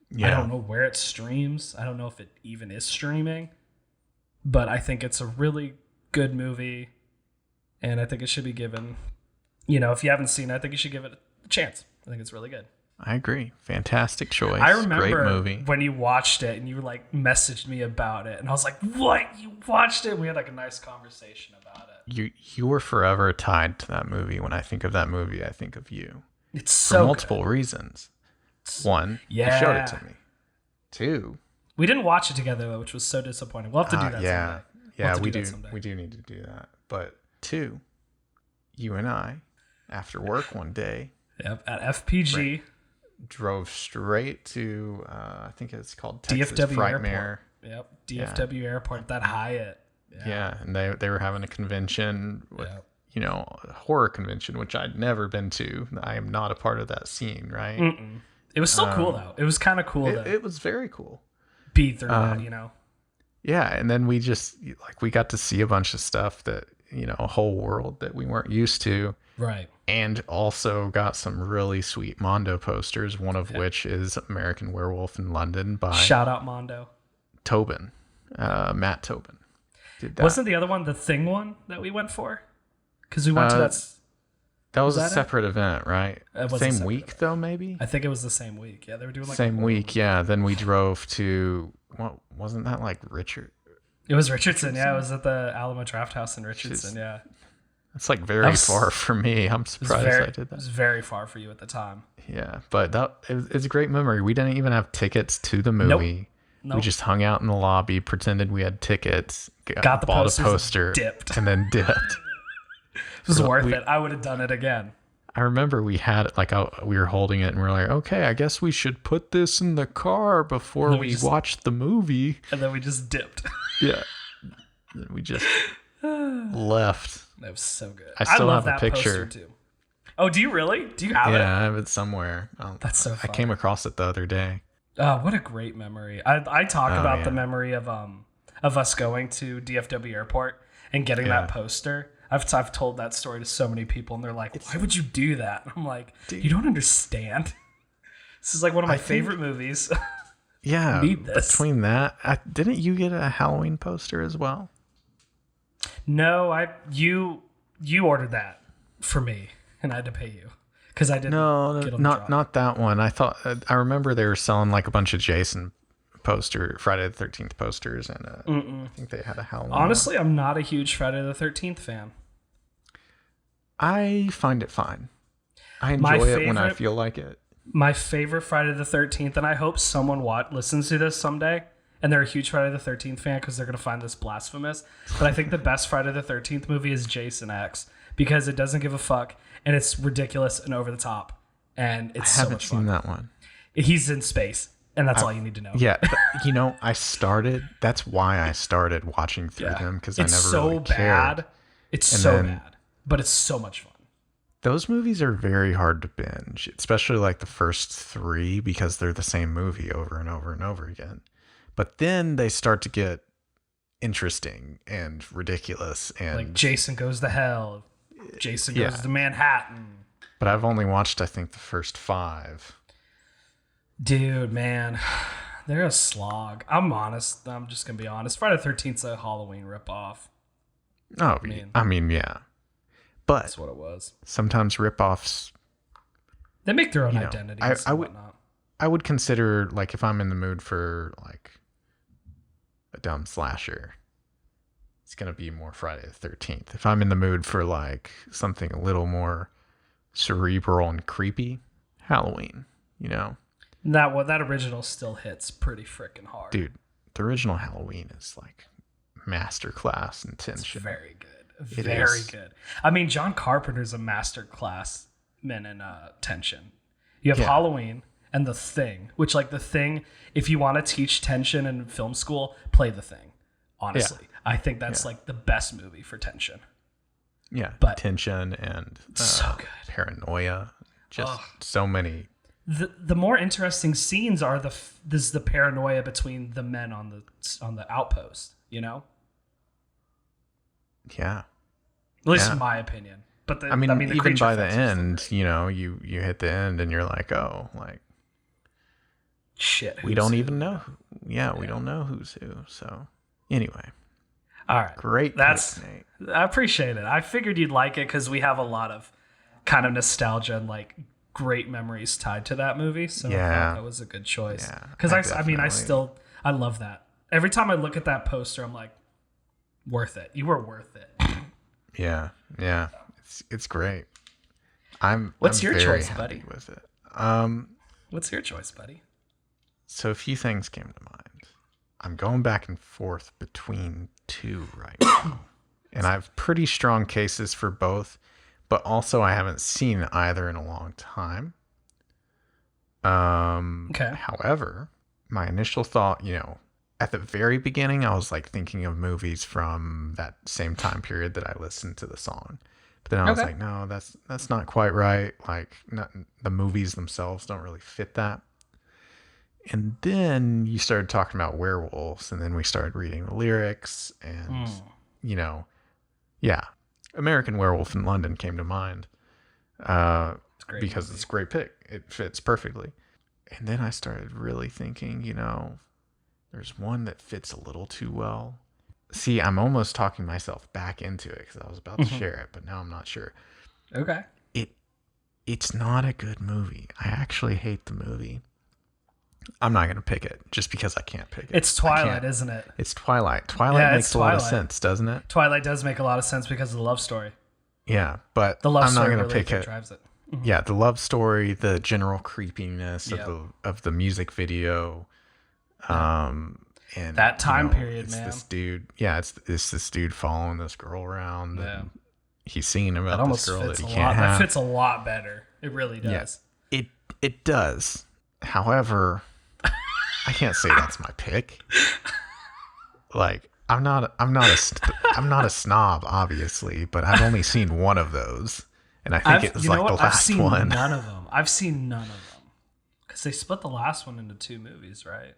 Speaker 2: Yeah. I don't know where it streams. I don't know if it even is streaming, but I think it's a really good movie, and I think it should be given, if you haven't seen it, I think you should give it a chance. I think it's really good.
Speaker 1: I agree. Fantastic choice.
Speaker 2: I remember
Speaker 1: great movie.
Speaker 2: When you watched it and you like messaged me about it, and I was like, "What? You watched it?" We had like a nice conversation about it.
Speaker 1: You were forever tied to that movie. When I think of that movie, I think of you.
Speaker 2: It's so
Speaker 1: for multiple reasons. One, you showed it to me. Two,
Speaker 2: we didn't watch it together though, which was so disappointing. We'll have to do that someday.
Speaker 1: Yeah, we do. We do need to do that. But two, you and I, after work one day,
Speaker 2: at FPG.
Speaker 1: Drove straight to I think it's called Texas
Speaker 2: DFW
Speaker 1: Frightmare.
Speaker 2: Airport. Yep, DFW Airport, that Hyatt.
Speaker 1: Yeah, and they were having a convention with a horror convention, which I'd never been to. I am not a part of that scene, right?
Speaker 2: Mm-mm. It was still cool though. It was kind of cool.
Speaker 1: It was very cool.
Speaker 2: Be through that, you know.
Speaker 1: Yeah, and then we just we got to see a bunch of stuff that a whole world that we weren't used to.
Speaker 2: Right.
Speaker 1: And also got some really sweet Mondo posters. One of which is American Werewolf in London by
Speaker 2: shout out Mondo.
Speaker 1: Tobin, Matt Tobin. Did that.
Speaker 2: Wasn't the other one the Thing one that we went for? Because we went to that.
Speaker 1: That was a separate event, right? Same week,
Speaker 2: event.
Speaker 1: though, maybe?
Speaker 2: I think it was the same week. Yeah, they were doing
Speaker 1: same week, yeah. Then we drove to, wasn't that Richard?
Speaker 2: It was Richardson, yeah. It was at the Alamo Draft House in Richardson, yeah.
Speaker 1: It's very far for me. I'm surprised I did that.
Speaker 2: It was very far for you at the time.
Speaker 1: Yeah, but it's a great memory. We didn't even have tickets to the movie. Nope. We just hung out in the lobby, pretended we had tickets, bought a poster,
Speaker 2: dipped.
Speaker 1: And then dipped.
Speaker 2: It was worth it. I would have done it again.
Speaker 1: I remember we had we were holding it and we were like, okay, I guess we should put this in the car before we watch the movie.
Speaker 2: And then we just dipped.
Speaker 1: Yeah. Then we just left.
Speaker 2: That was so good.
Speaker 1: I still have a picture
Speaker 2: too. Oh, do you really? Do you have it?
Speaker 1: Yeah, I have it somewhere.
Speaker 2: That's so fun.
Speaker 1: I came across it the other day.
Speaker 2: Oh, what a great memory. I talk about the memory of us going to DFW Airport and getting that poster. I've told that story to so many people, and they're like, "Why would you do that?" And I'm like, "You don't understand. This is one of my favorite movies."
Speaker 1: Yeah,
Speaker 2: need this.
Speaker 1: Between that, didn't you get a Halloween poster as well?
Speaker 2: No, you ordered that for me, and I had to pay you because I didn't.
Speaker 1: No, not that one. I remember they were selling a bunch of Jason Friday the 13th posters, and I think they had a Halloween.
Speaker 2: Honestly, I'm not a huge Friday the 13th fan.
Speaker 1: I find it fine. I enjoy it when I feel like it.
Speaker 2: My favorite Friday the 13th, and I hope someone listens to this someday, and they're a huge Friday the 13th fan because they're going to find this blasphemous. But I think the best Friday the 13th movie is Jason X because it doesn't give a fuck, and it's ridiculous and over the top, and it's so much fun.
Speaker 1: I haven't seen that one.
Speaker 2: He's in space. And that's all you need to know.
Speaker 1: Yeah. That's why I started watching through them because I never really cared.
Speaker 2: It's so bad, but it's so much fun.
Speaker 1: Those movies are very hard to binge, especially the first 3 because they're the same movie over and over and over again. But then they start to get interesting and ridiculous. And
Speaker 2: Jason Goes to Hell. Jason Goes to Manhattan.
Speaker 1: But I've only watched, I think, the first 5.
Speaker 2: Dude, man, they're a slog. I'm honest. I'm just going to be honest. Friday the 13th's a Halloween ripoff.
Speaker 1: Oh, I mean, yeah. But
Speaker 2: that's what it was.
Speaker 1: Sometimes ripoffs...
Speaker 2: They make their own identities and whatnot.
Speaker 1: I would consider, if I'm in the mood for, a dumb slasher, it's going to be more Friday the 13th. If I'm in the mood for, something a little more cerebral and creepy, Halloween,
Speaker 2: That original still hits pretty freaking hard.
Speaker 1: Dude, the original Halloween is masterclass in tension.
Speaker 2: It's very good. Very good. I mean, John Carpenter's a masterclass man in tension. You have Halloween and The Thing, which The Thing, if you want to teach tension in film school, play The Thing. Honestly, I think that's the best movie for tension.
Speaker 1: Yeah, but tension and
Speaker 2: so good.
Speaker 1: Paranoia, just so many.
Speaker 2: The more interesting scenes are the paranoia between the men on the outpost,
Speaker 1: Yeah.
Speaker 2: At least in my opinion. But the
Speaker 1: even by the end, you hit the end and you're
Speaker 2: shit.
Speaker 1: We don't even know. We don't know who's who. So anyway.
Speaker 2: All right.
Speaker 1: Great.
Speaker 2: I appreciate it. I figured you'd like it because we have a lot of kind of nostalgia and great memories tied to that movie, so I thought that was a good choice. Because I love that. Every time I look at that poster, I'm like, worth it. You were worth it.
Speaker 1: Yeah, it's great.
Speaker 2: What's your
Speaker 1: very
Speaker 2: choice,
Speaker 1: happy
Speaker 2: buddy?
Speaker 1: With it.
Speaker 2: What's your choice, buddy?
Speaker 1: So a few things came to mind. I'm going back and forth between 2 right now, and I have pretty strong cases for both. But also, I haven't seen either in a long time.
Speaker 2: Okay.
Speaker 1: However, my initial thought, at the very beginning, I was thinking of movies from that same time period that I listened to the song. But then I was like, no, that's not quite right. Like, the movies themselves don't really fit that. And then you started talking about werewolves, and then we started reading the lyrics, and American Werewolf in London came to mind. Because it's a great pick. It fits perfectly. And then I started really thinking, there's one that fits a little too well. See, I'm almost talking myself back into it because I was about to share it, but now I'm not sure.
Speaker 2: Okay.
Speaker 1: It's not a good movie. I actually hate the movie. I'm not going to pick it just because I can't pick it.
Speaker 2: It's Twilight, isn't it?
Speaker 1: It's Twilight. Twilight makes a lot of sense, doesn't it?
Speaker 2: Twilight does make a lot of sense because of the love story.
Speaker 1: Yeah, but
Speaker 2: the love
Speaker 1: I'm not
Speaker 2: story
Speaker 1: going to
Speaker 2: really
Speaker 1: pick it.
Speaker 2: Drives it.
Speaker 1: Yeah, the love story, the general creepiness of the music video, and
Speaker 2: that time period,
Speaker 1: it's
Speaker 2: man.
Speaker 1: This dude, it's this dude following this girl around. Yeah, and he's singing about this girl that he can't have.
Speaker 2: That fits a lot better. It really does.
Speaker 1: Yeah, it does. However, I can't say that's my pick. Like, I'm not a snob, obviously, but I've only seen one of those. And I think it was like the last one.
Speaker 2: I've seen none of them. Because they split the last one into 2 movies, right?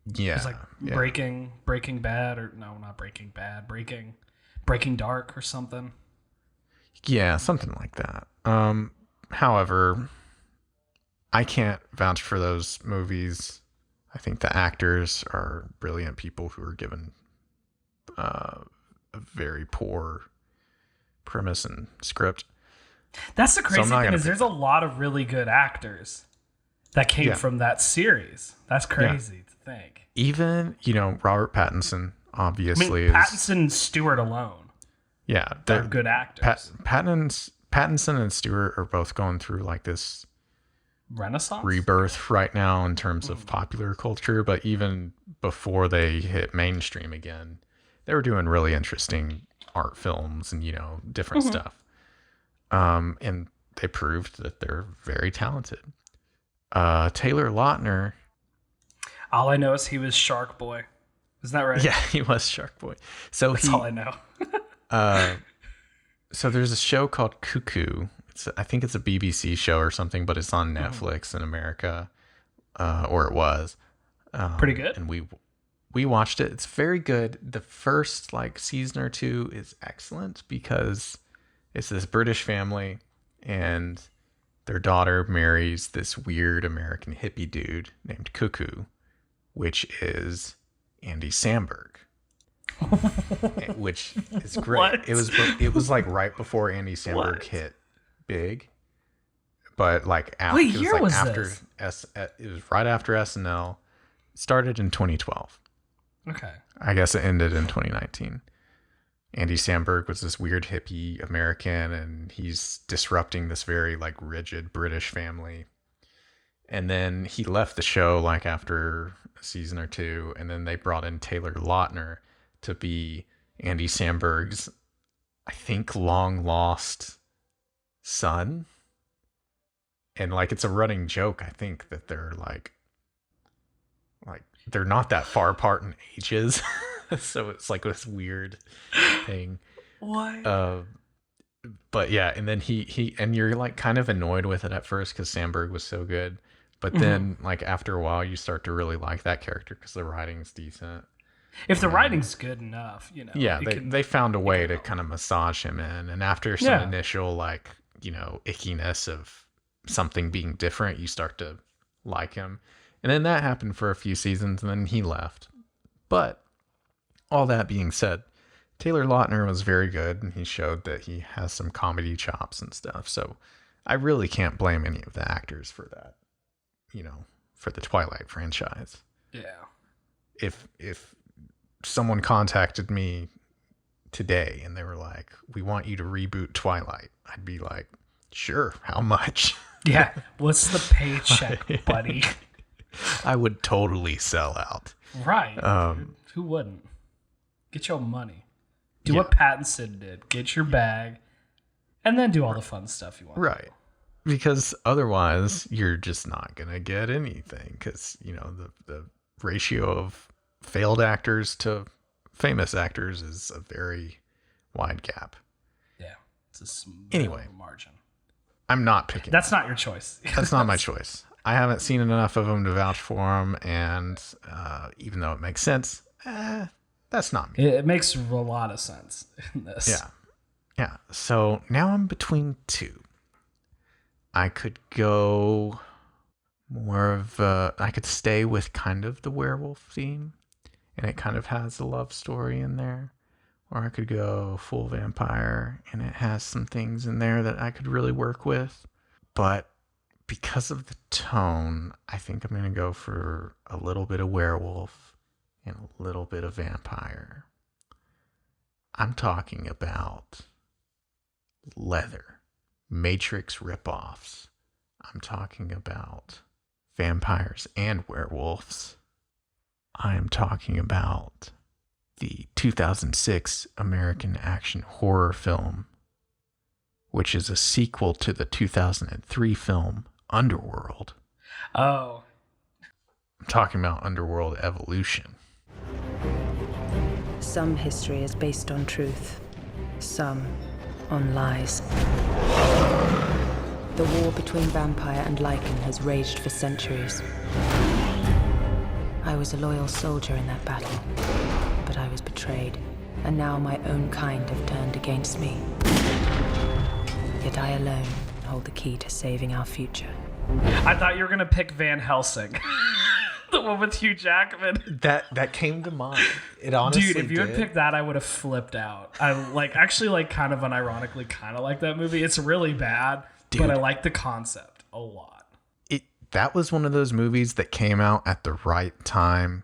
Speaker 1: Yeah.
Speaker 2: It was like Breaking Bad, or no, not Breaking Bad, Breaking Dark or something.
Speaker 1: Yeah, something like that. However, I can't vouch for those movies. I think the actors are brilliant people who are given a very poor premise and script.
Speaker 2: That's the crazy thing is there's a lot of really good actors that came from that series. That's crazy to think.
Speaker 1: Even, Robert Pattinson, obviously.
Speaker 2: Pattinson and Stewart alone.
Speaker 1: Yeah.
Speaker 2: They're good actors.
Speaker 1: Pattinson and Stewart are both going through like this
Speaker 2: Renaissance
Speaker 1: rebirth right now in terms of popular culture. But even before they hit mainstream again, they were doing really interesting art films and, different stuff. And they proved that they're very talented. Taylor Lautner.
Speaker 2: All I know is he was Shark Boy. Isn't that right?
Speaker 1: Yeah, he was Shark Boy. So
Speaker 2: that's all I know.
Speaker 1: So there's a show called Cuckoo. I think it's a BBC show or something, but it's on Netflix in America, or it was.
Speaker 2: Pretty good.
Speaker 1: And we watched it. It's very good. The first season or 2 is excellent because it's this British family and their daughter marries this weird American hippie dude named Cuckoo, which is Andy Samberg. Which is great.
Speaker 2: What?
Speaker 1: It was like right before Andy Samberg hit big. But after
Speaker 2: what year was
Speaker 1: this? It was right after SNL. It started in 2012.
Speaker 2: Okay.
Speaker 1: I guess it ended in 2019. Andy Samberg was this weird hippie American, and he's disrupting this very rigid British family. And then he left the show after a season or 2, and then they brought in Taylor Lautner to be Andy Samberg's, I think, long lost son. And it's a running joke, I think, that they're they're not that far apart in ages. So it's this weird thing.
Speaker 2: What?
Speaker 1: But yeah, and then he and you're kind of annoyed with it at first because Samberg was so good. But then after a while you start to really like that character because the writing's decent.
Speaker 2: If the writing's good enough,
Speaker 1: Yeah, they found a way to kind of massage him in. And after some initial ickiness of something being different, you start to like him. And then that happened for a few seasons and then he left. But all that being said, Taylor Lautner was very good and he showed that he has some comedy chops and stuff. So I really can't blame any of the actors for that, for the Twilight franchise.
Speaker 2: Yeah.
Speaker 1: If someone contacted me today and they were like, we want you to reboot Twilight, I'd be like, sure, how much?
Speaker 2: Yeah, what's the paycheck, buddy?
Speaker 1: I would totally sell out.
Speaker 2: Right. Who wouldn't? Get your money. Do what Pattinson did. Get your bag. And then do all the fun stuff you want.
Speaker 1: Right. Because otherwise, you're just not going to get anything. Because, the ratio of failed actors to famous actors is a very wide gap.
Speaker 2: Yeah. It's a
Speaker 1: anyway
Speaker 2: margin.
Speaker 1: I'm not picking.
Speaker 2: That's not your choice.
Speaker 1: That's not my choice. I haven't seen enough of them to vouch for them, and even though it makes sense, that's not me.
Speaker 2: It makes a lot of sense in this.
Speaker 1: Yeah. So now I'm between two. I could go more of I could stay with kind of the werewolf theme, and it kind of has a love story in there. Or I could go full vampire, and it has some things in there that I could really work with. But because of the tone, I think I'm going to go for a little bit of werewolf and a little bit of vampire. I'm talking about leather, Matrix ripoffs. I'm talking about vampires and werewolves. I am talking about the 2006 American action horror film, which is a sequel to the 2003 film Underworld.
Speaker 2: Oh.
Speaker 1: I'm talking about Underworld Evolution.
Speaker 9: Some history is based on truth, some on lies. The war between vampire and lichen has raged for centuries. I was a loyal soldier in that battle, but I was betrayed, and now my own kind have turned against me. Yet I alone hold the key to saving our future.
Speaker 2: I thought you were gonna pick Van Helsing. The one with Hugh Jackman.
Speaker 1: That came to mind. It honestly
Speaker 2: Dude, if you had picked that, I would have flipped out. I actually kind of unironically kind of like that movie. It's really bad, but I like the concept a lot.
Speaker 1: That was one of those movies that came out at the right time,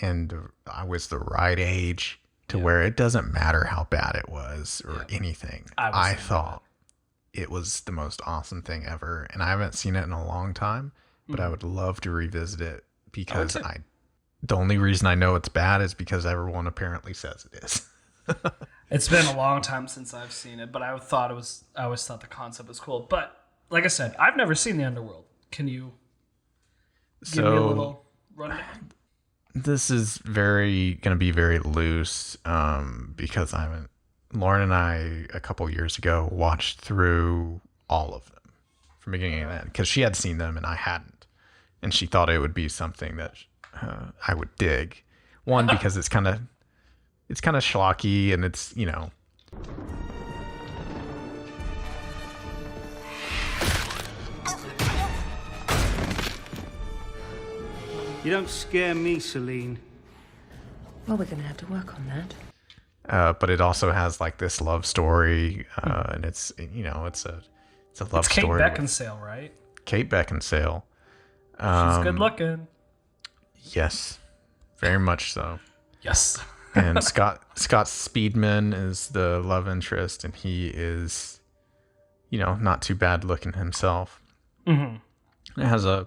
Speaker 1: and I was the right age to where it doesn't matter how bad it was or anything. I thought it was the most awesome thing ever, and I haven't seen it in a long time, but I would love to revisit it because the only reason I know it's bad is because everyone apparently says it is.
Speaker 2: It's been a long time since I've seen it, but I always thought the concept was cool. But like I said, I've never seen The Underworld. Can you give me a little rundown?
Speaker 1: This is going to be very loose because Lauren and I a couple years ago watched through all of them from beginning to end because she had seen them and I hadn't, and she thought it would be something that I would dig. One, because it's kind of schlocky and it's
Speaker 10: You don't scare me, Celine.
Speaker 9: Well, we're going to have to work on that.
Speaker 1: But it also has like this love story, and it's a love story. It's
Speaker 2: Kate Beckinsale, right?
Speaker 1: Kate Beckinsale.
Speaker 2: She's good looking.
Speaker 1: Yes, very much so.
Speaker 2: Yes.
Speaker 1: And Scott Speedman is the love interest, and he is, not too bad looking himself. Mm-hmm. It has a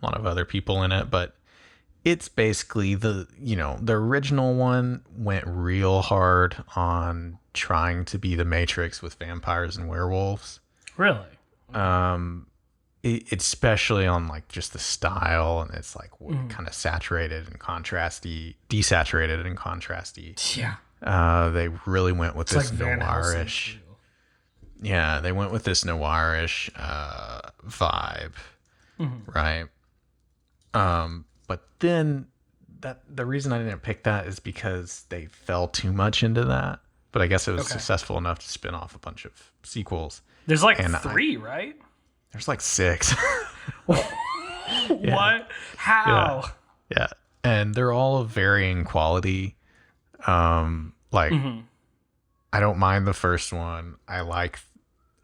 Speaker 1: lot of other people in it, but it's basically the original one went real hard on trying to be the Matrix with vampires and werewolves.
Speaker 2: Really?
Speaker 1: Especially on like just the style, and it's like kind of saturated and desaturated and contrasty.
Speaker 2: Yeah.
Speaker 1: They really went with this
Speaker 2: like
Speaker 1: noirish. Yeah, they went with this noirish vibe, right? But then the reason I didn't pick that is because they fell too much into that. But I guess it was successful enough to spin off a bunch of sequels.
Speaker 2: There's like 3, right?
Speaker 1: There's like 6.
Speaker 2: What? How?
Speaker 1: Yeah. And they're all of varying quality. I don't mind the first one. I like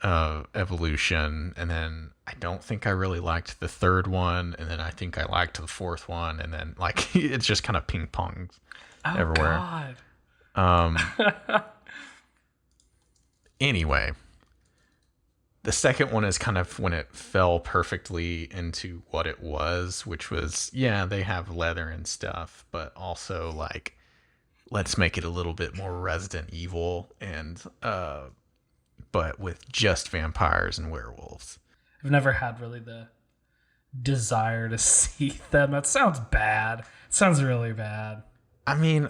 Speaker 1: Evolution, and then I don't think I really liked the third one, and then I think I liked the fourth one, and then like it's just kind of ping pong everywhere. God. Anyway, the second one is kind of when it fell perfectly into what it was, which was they have leather and stuff, but also like let's make it a little bit more Resident Evil and but with just vampires and werewolves.
Speaker 2: I've never had really the desire to see them. That sounds bad. It sounds really bad.
Speaker 1: I mean,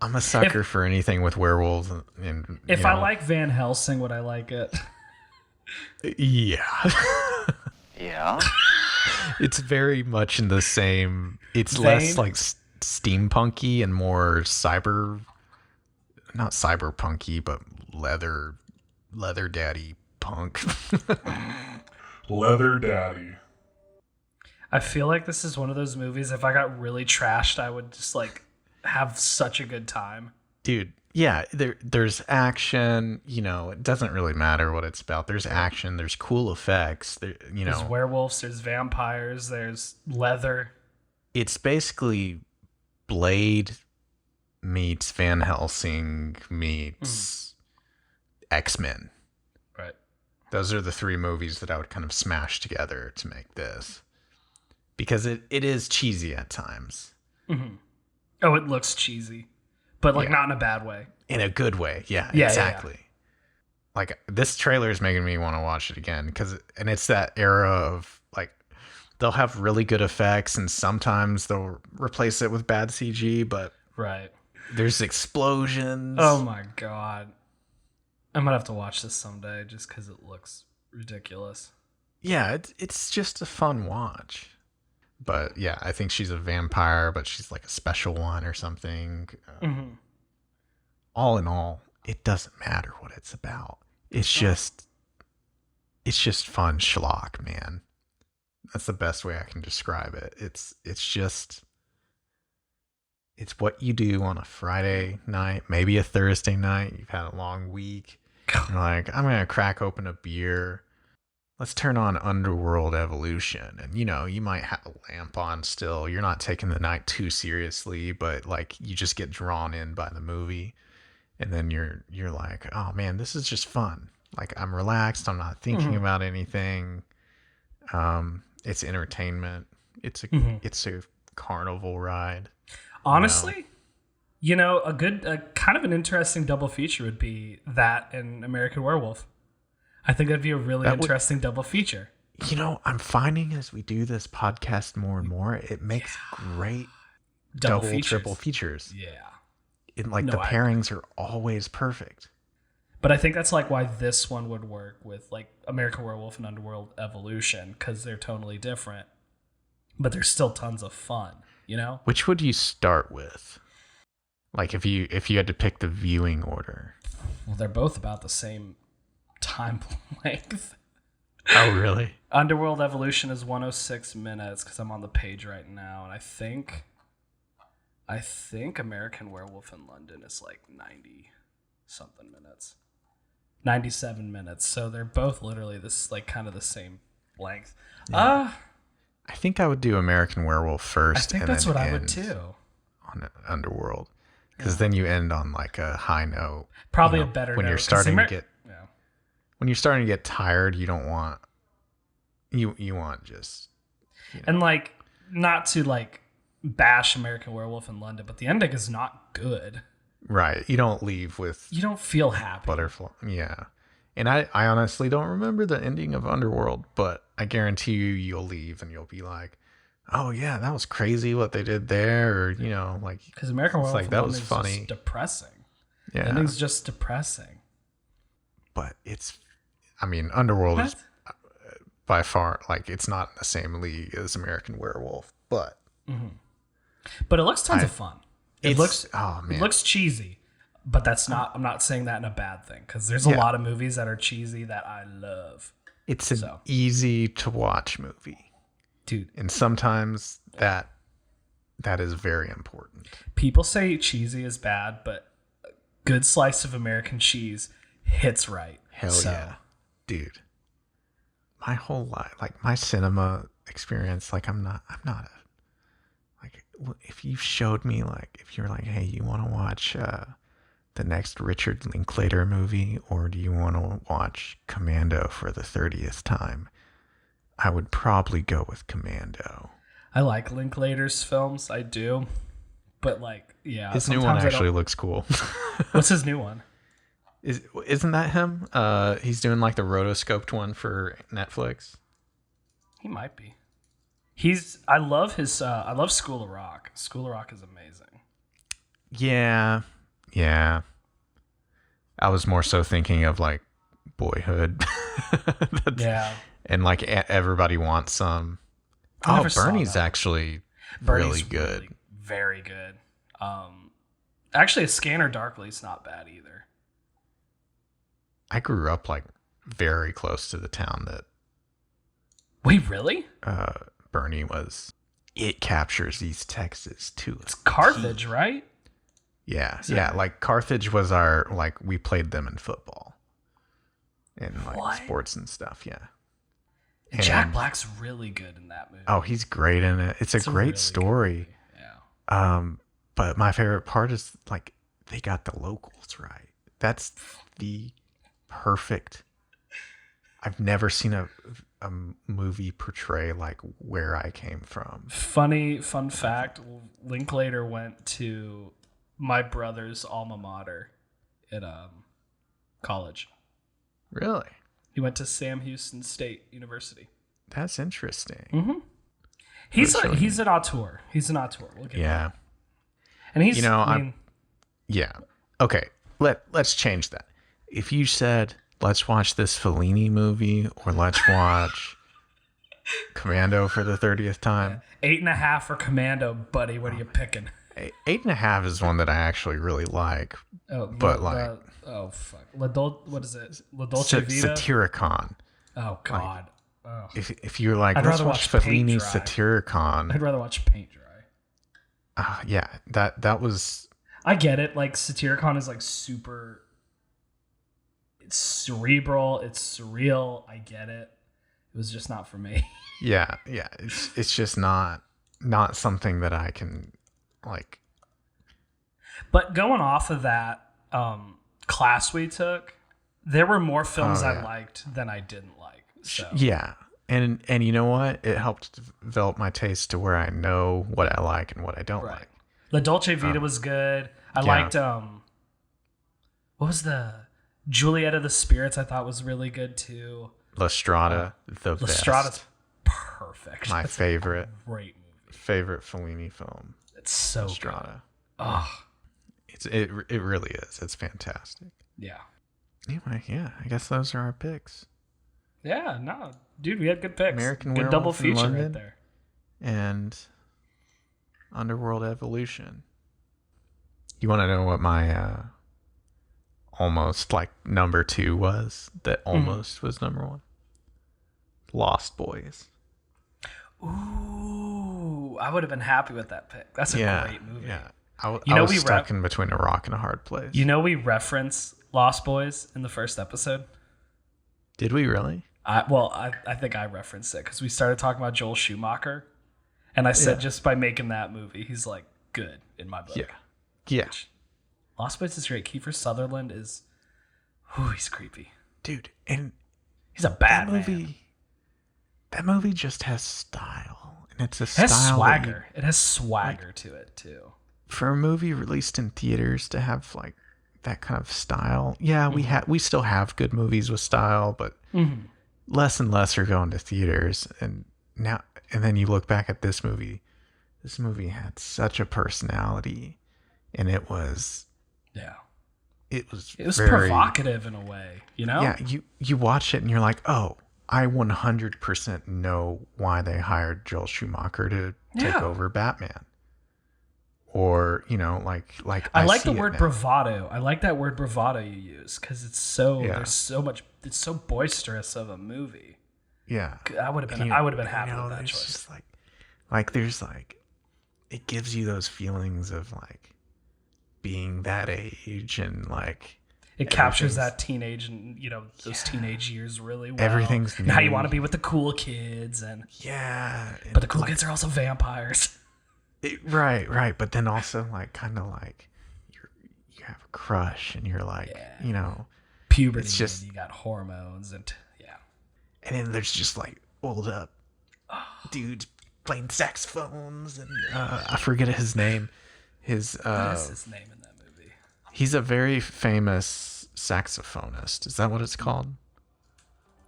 Speaker 1: I'm a sucker for anything with werewolves. And
Speaker 2: if I like Van Helsing, would I like it?
Speaker 1: Yeah.
Speaker 8: Yeah.
Speaker 1: It's very much in the same. It's less like steampunky and more not cyberpunky, but leather daddy punk.
Speaker 11: Leather daddy.
Speaker 2: I feel like this is one of those movies. If I got really trashed, I would just like have such a good time.
Speaker 1: Dude, yeah, there's action, it doesn't really matter what it's about. There's action, there's cool effects, there's
Speaker 2: werewolves, there's vampires, there's leather.
Speaker 1: It's basically Blade meets Van Helsing meets X-Men.
Speaker 2: Right.
Speaker 1: Those are the three movies that I would kind of smash together to make this. Because it is cheesy at times.
Speaker 2: Mm-hmm. Oh, it looks cheesy. But not in a bad way.
Speaker 1: In a good way. Yeah, exactly. Yeah. Like this trailer is making me want to watch it again and it's that era of like they'll have really good effects and sometimes they'll replace it with bad CG, but
Speaker 2: right.
Speaker 1: There's explosions.
Speaker 2: Oh my god. I'm going to have to watch this someday just cuz it looks ridiculous.
Speaker 1: Yeah, it's just a fun watch. But yeah, I think she's a vampire, but she's like a special one or something. All in all, it doesn't matter what it's about. It's just fun schlock, man. That's the best way I can describe it. It's what you do on a Friday night, maybe a Thursday night. You've had a long week. You're like, I'm gonna crack open a beer. Let's turn on Underworld Evolution. And, you might have a lamp on still. You're not taking the night too seriously, but, like, you just get drawn in by the movie. And then you're like, oh, man, this is just fun. Like, I'm relaxed. I'm not thinking about anything. It's entertainment. It's a carnival ride.
Speaker 2: Honestly, a kind of an interesting double feature would be that and American Werewolf. I think that'd be a really interesting double feature.
Speaker 1: I'm finding as we do this podcast more and more, it makes great double, triple features.
Speaker 2: Yeah.
Speaker 1: The pairings are always perfect.
Speaker 2: But I think that's like why this one would work with like American Werewolf and Underworld Evolution, because they're totally different, but there's still tons of fun,
Speaker 1: Which would you start with? Like if you had to pick the viewing order.
Speaker 2: Well, they're both about the same time length.
Speaker 1: Oh, really?
Speaker 2: Underworld Evolution is 106 minutes because I'm on the page right now, and I think American Werewolf in London is like 90 something minutes. 97 minutes. So they're both literally this like kind of the same length.
Speaker 1: Yeah. I think I would do American Werewolf first.
Speaker 2: I think that's what I would too.
Speaker 1: On Underworld. Because then you end on like a high note.
Speaker 2: Probably a better
Speaker 1: when
Speaker 2: note.
Speaker 1: You're starting to get when you're starting to get tired, you don't want you want just
Speaker 2: and like not to like bash American Werewolf in London, but the ending is not good.
Speaker 1: Right. You don't leave with
Speaker 2: you don't feel happy.
Speaker 1: Butterfly. Yeah. And I honestly don't remember the ending of Underworld, but I guarantee you'll leave and you'll be like, oh yeah, that was crazy what they did there, or like
Speaker 2: because American Werewolf
Speaker 1: that was funny.
Speaker 2: Just depressing.
Speaker 1: Yeah.
Speaker 2: The ending's just depressing.
Speaker 1: But Underworld is by far like it's not in the same league as American Werewolf, but
Speaker 2: it looks tons of fun. It looks cheesy, but I'm not saying that in a bad thing because there's a lot of movies that are cheesy that I love.
Speaker 1: It's an easy to watch movie,
Speaker 2: dude,
Speaker 1: and sometimes that is very important.
Speaker 2: People say cheesy is bad, but a good slice of American cheese hits right.
Speaker 1: Hell yeah, dude. My whole life, like my cinema experience, like I'm not like if you showed me like if you're like, hey, you want to watch the next Richard Linklater movie, or do you want to watch Commando for the 30th time? I would probably go with Commando.
Speaker 2: I like Linklater's films, I do, but like
Speaker 1: his new one actually looks cool.
Speaker 2: What's his new one?
Speaker 1: Isn't that him? He's doing like the rotoscoped one for Netflix.
Speaker 2: He might be. I love School of Rock. School of Rock is amazing.
Speaker 1: Yeah. Yeah. I was more so thinking of like Boyhood.
Speaker 2: Yeah.
Speaker 1: And like Everybody Wants Some. Oh, Bernie's actually really good. Really,
Speaker 2: very good. Actually, A Scanner Darkly is not bad either.
Speaker 1: I grew up like very close to the town that.
Speaker 2: Wait, really?
Speaker 1: Bernie was. It captures East Texas too.
Speaker 2: It's Carthage, right?
Speaker 1: Yeah, yeah. Like Carthage was our like we played them in football, and like sports and stuff. Yeah.
Speaker 2: And Jack Black's really good in that movie.
Speaker 1: Oh, he's great in it. It's a great really story. Yeah. But my favorite part is like they got the locals right. That's the perfect. I've never seen a movie portray like where I came from.
Speaker 2: Fun fact: Linklater went to my brother's alma mater at college.
Speaker 1: Really?
Speaker 2: He went to Sam Houston State University.
Speaker 1: That's interesting.
Speaker 2: Mm-hmm. He's an auteur. He's an auteur. Look at that. And he's
Speaker 1: yeah. Okay. Let's change that. If you said let's watch this Fellini movie or let's watch Commando for the 30th time.
Speaker 2: 8.5 for Commando, buddy. What are you picking?
Speaker 1: 8.5 is one that I actually really like.
Speaker 2: Oh,
Speaker 1: but
Speaker 2: fuck. What is it? La Dolce Vita?
Speaker 1: Satyricon.
Speaker 2: Oh God.
Speaker 1: Like, if you're like, let's watch Fellini's Satyricon.
Speaker 2: I'd rather watch Paint Dry.
Speaker 1: Yeah, that was.
Speaker 2: I get it. Like Satyricon is like super. It's cerebral. It's surreal. I get it. It was just not for me.
Speaker 1: Yeah. It's just not something that I can like.
Speaker 2: But going off of that class we took, there were more films I liked than I didn't like. So.
Speaker 1: Yeah. And you know what? It helped develop my taste to where I know what I like and what I don't like.
Speaker 2: La Dolce Vita was good. I liked what was the Juliet of the Spirits? I thought was really good too.
Speaker 1: La Strada, the best. La Strada's
Speaker 2: perfect.
Speaker 1: My favorite.
Speaker 2: Great movie.
Speaker 1: Favorite Fellini film.
Speaker 2: It's so
Speaker 1: La Strada.
Speaker 2: Good. Oh.
Speaker 1: It really is. It's fantastic.
Speaker 2: Yeah.
Speaker 1: Anyway, yeah. I guess those are our picks.
Speaker 2: Yeah, no, dude, we had good picks.
Speaker 1: American
Speaker 2: good
Speaker 1: Werewolf
Speaker 2: double feature
Speaker 1: in London
Speaker 2: right there.
Speaker 1: And Underworld Evolution. You want to know what my almost like number 2 was? That almost was number 1. Lost Boys.
Speaker 2: Ooh, I would have been happy with that pick. That's a great movie.
Speaker 1: Yeah, I was stuck in between a rock and a hard place.
Speaker 2: You know, we reference Lost Boys in the first episode.
Speaker 1: Did we really?
Speaker 2: I think I referenced it because we started talking about Joel Schumacher, and I said just by making that movie, he's like good in my book.
Speaker 1: Yeah.
Speaker 2: Lost Boys is great. Kiefer Sutherland is, he's creepy,
Speaker 1: dude, and
Speaker 2: he's a bad
Speaker 1: movie.
Speaker 2: Man.
Speaker 1: That movie just has style, and it's
Speaker 2: it has swagger. It has swagger to it too.
Speaker 1: For a movie released in theaters to have like that kind of style, we still have good movies with style, but less and less are going to theaters. And then you look back at this movie. This movie had such a personality, and it was
Speaker 2: very provocative in a way, you know?
Speaker 1: Yeah, you watch it and you're like, oh, I 100% know why they hired Joel Schumacher to take over Batman. Or, you know, like
Speaker 2: I like the word bravado. I like that word bravado you use because it's so there's so much. It's so boisterous of a movie.
Speaker 1: Yeah,
Speaker 2: I would have been happy with that choice.
Speaker 1: Just like there's like it gives you those feelings of like being that age and like
Speaker 2: it captures that teenage and those teenage years really well.
Speaker 1: Everything's
Speaker 2: and how you want to be with the cool kids and but the cool kids are also vampires.
Speaker 1: Right. But then also like kind of like you have a crush and you're like,
Speaker 2: puberty.
Speaker 1: It's just
Speaker 2: you got hormones and
Speaker 1: and then there's just like old up dudes playing saxophones and I forget his name.
Speaker 2: What is his name in that movie?
Speaker 1: He's a very famous saxophonist. Is that what it's called?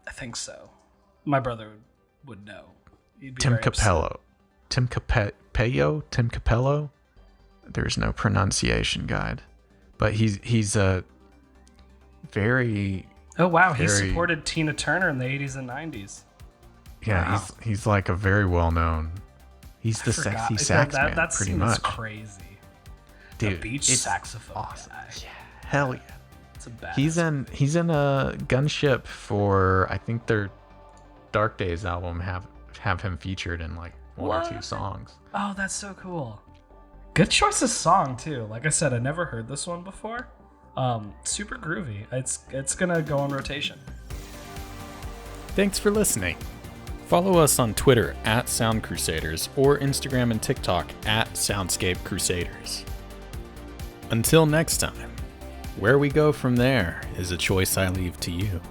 Speaker 2: I think so. My brother would know.
Speaker 1: Tim Capello. Tim Capello? there's no pronunciation guide. But he's a very...
Speaker 2: Oh, wow. He supported Tina Turner in the 80s and 90s.
Speaker 1: Yeah, wow. He's like a very well-known... He's the sexy sax man,
Speaker 2: that
Speaker 1: pretty much.
Speaker 2: That's crazy.
Speaker 1: Dude,
Speaker 2: the beach saxophone
Speaker 1: awesome.
Speaker 2: Guy.
Speaker 1: Yeah, hell yeah.
Speaker 2: It's a bad.
Speaker 1: He's in a Gunship for, I think, their Dark Days album have him featured in like one or two songs.
Speaker 2: Oh, that's so cool. Good choice of song too. Like I said, I never heard this one before. Super groovy. It's gonna go on rotation.
Speaker 1: Thanks for listening. Follow us on Twitter @Sound Crusaders or Instagram and TikTok @Soundscape Crusaders. Until next time, where we go from there is a choice I leave to you.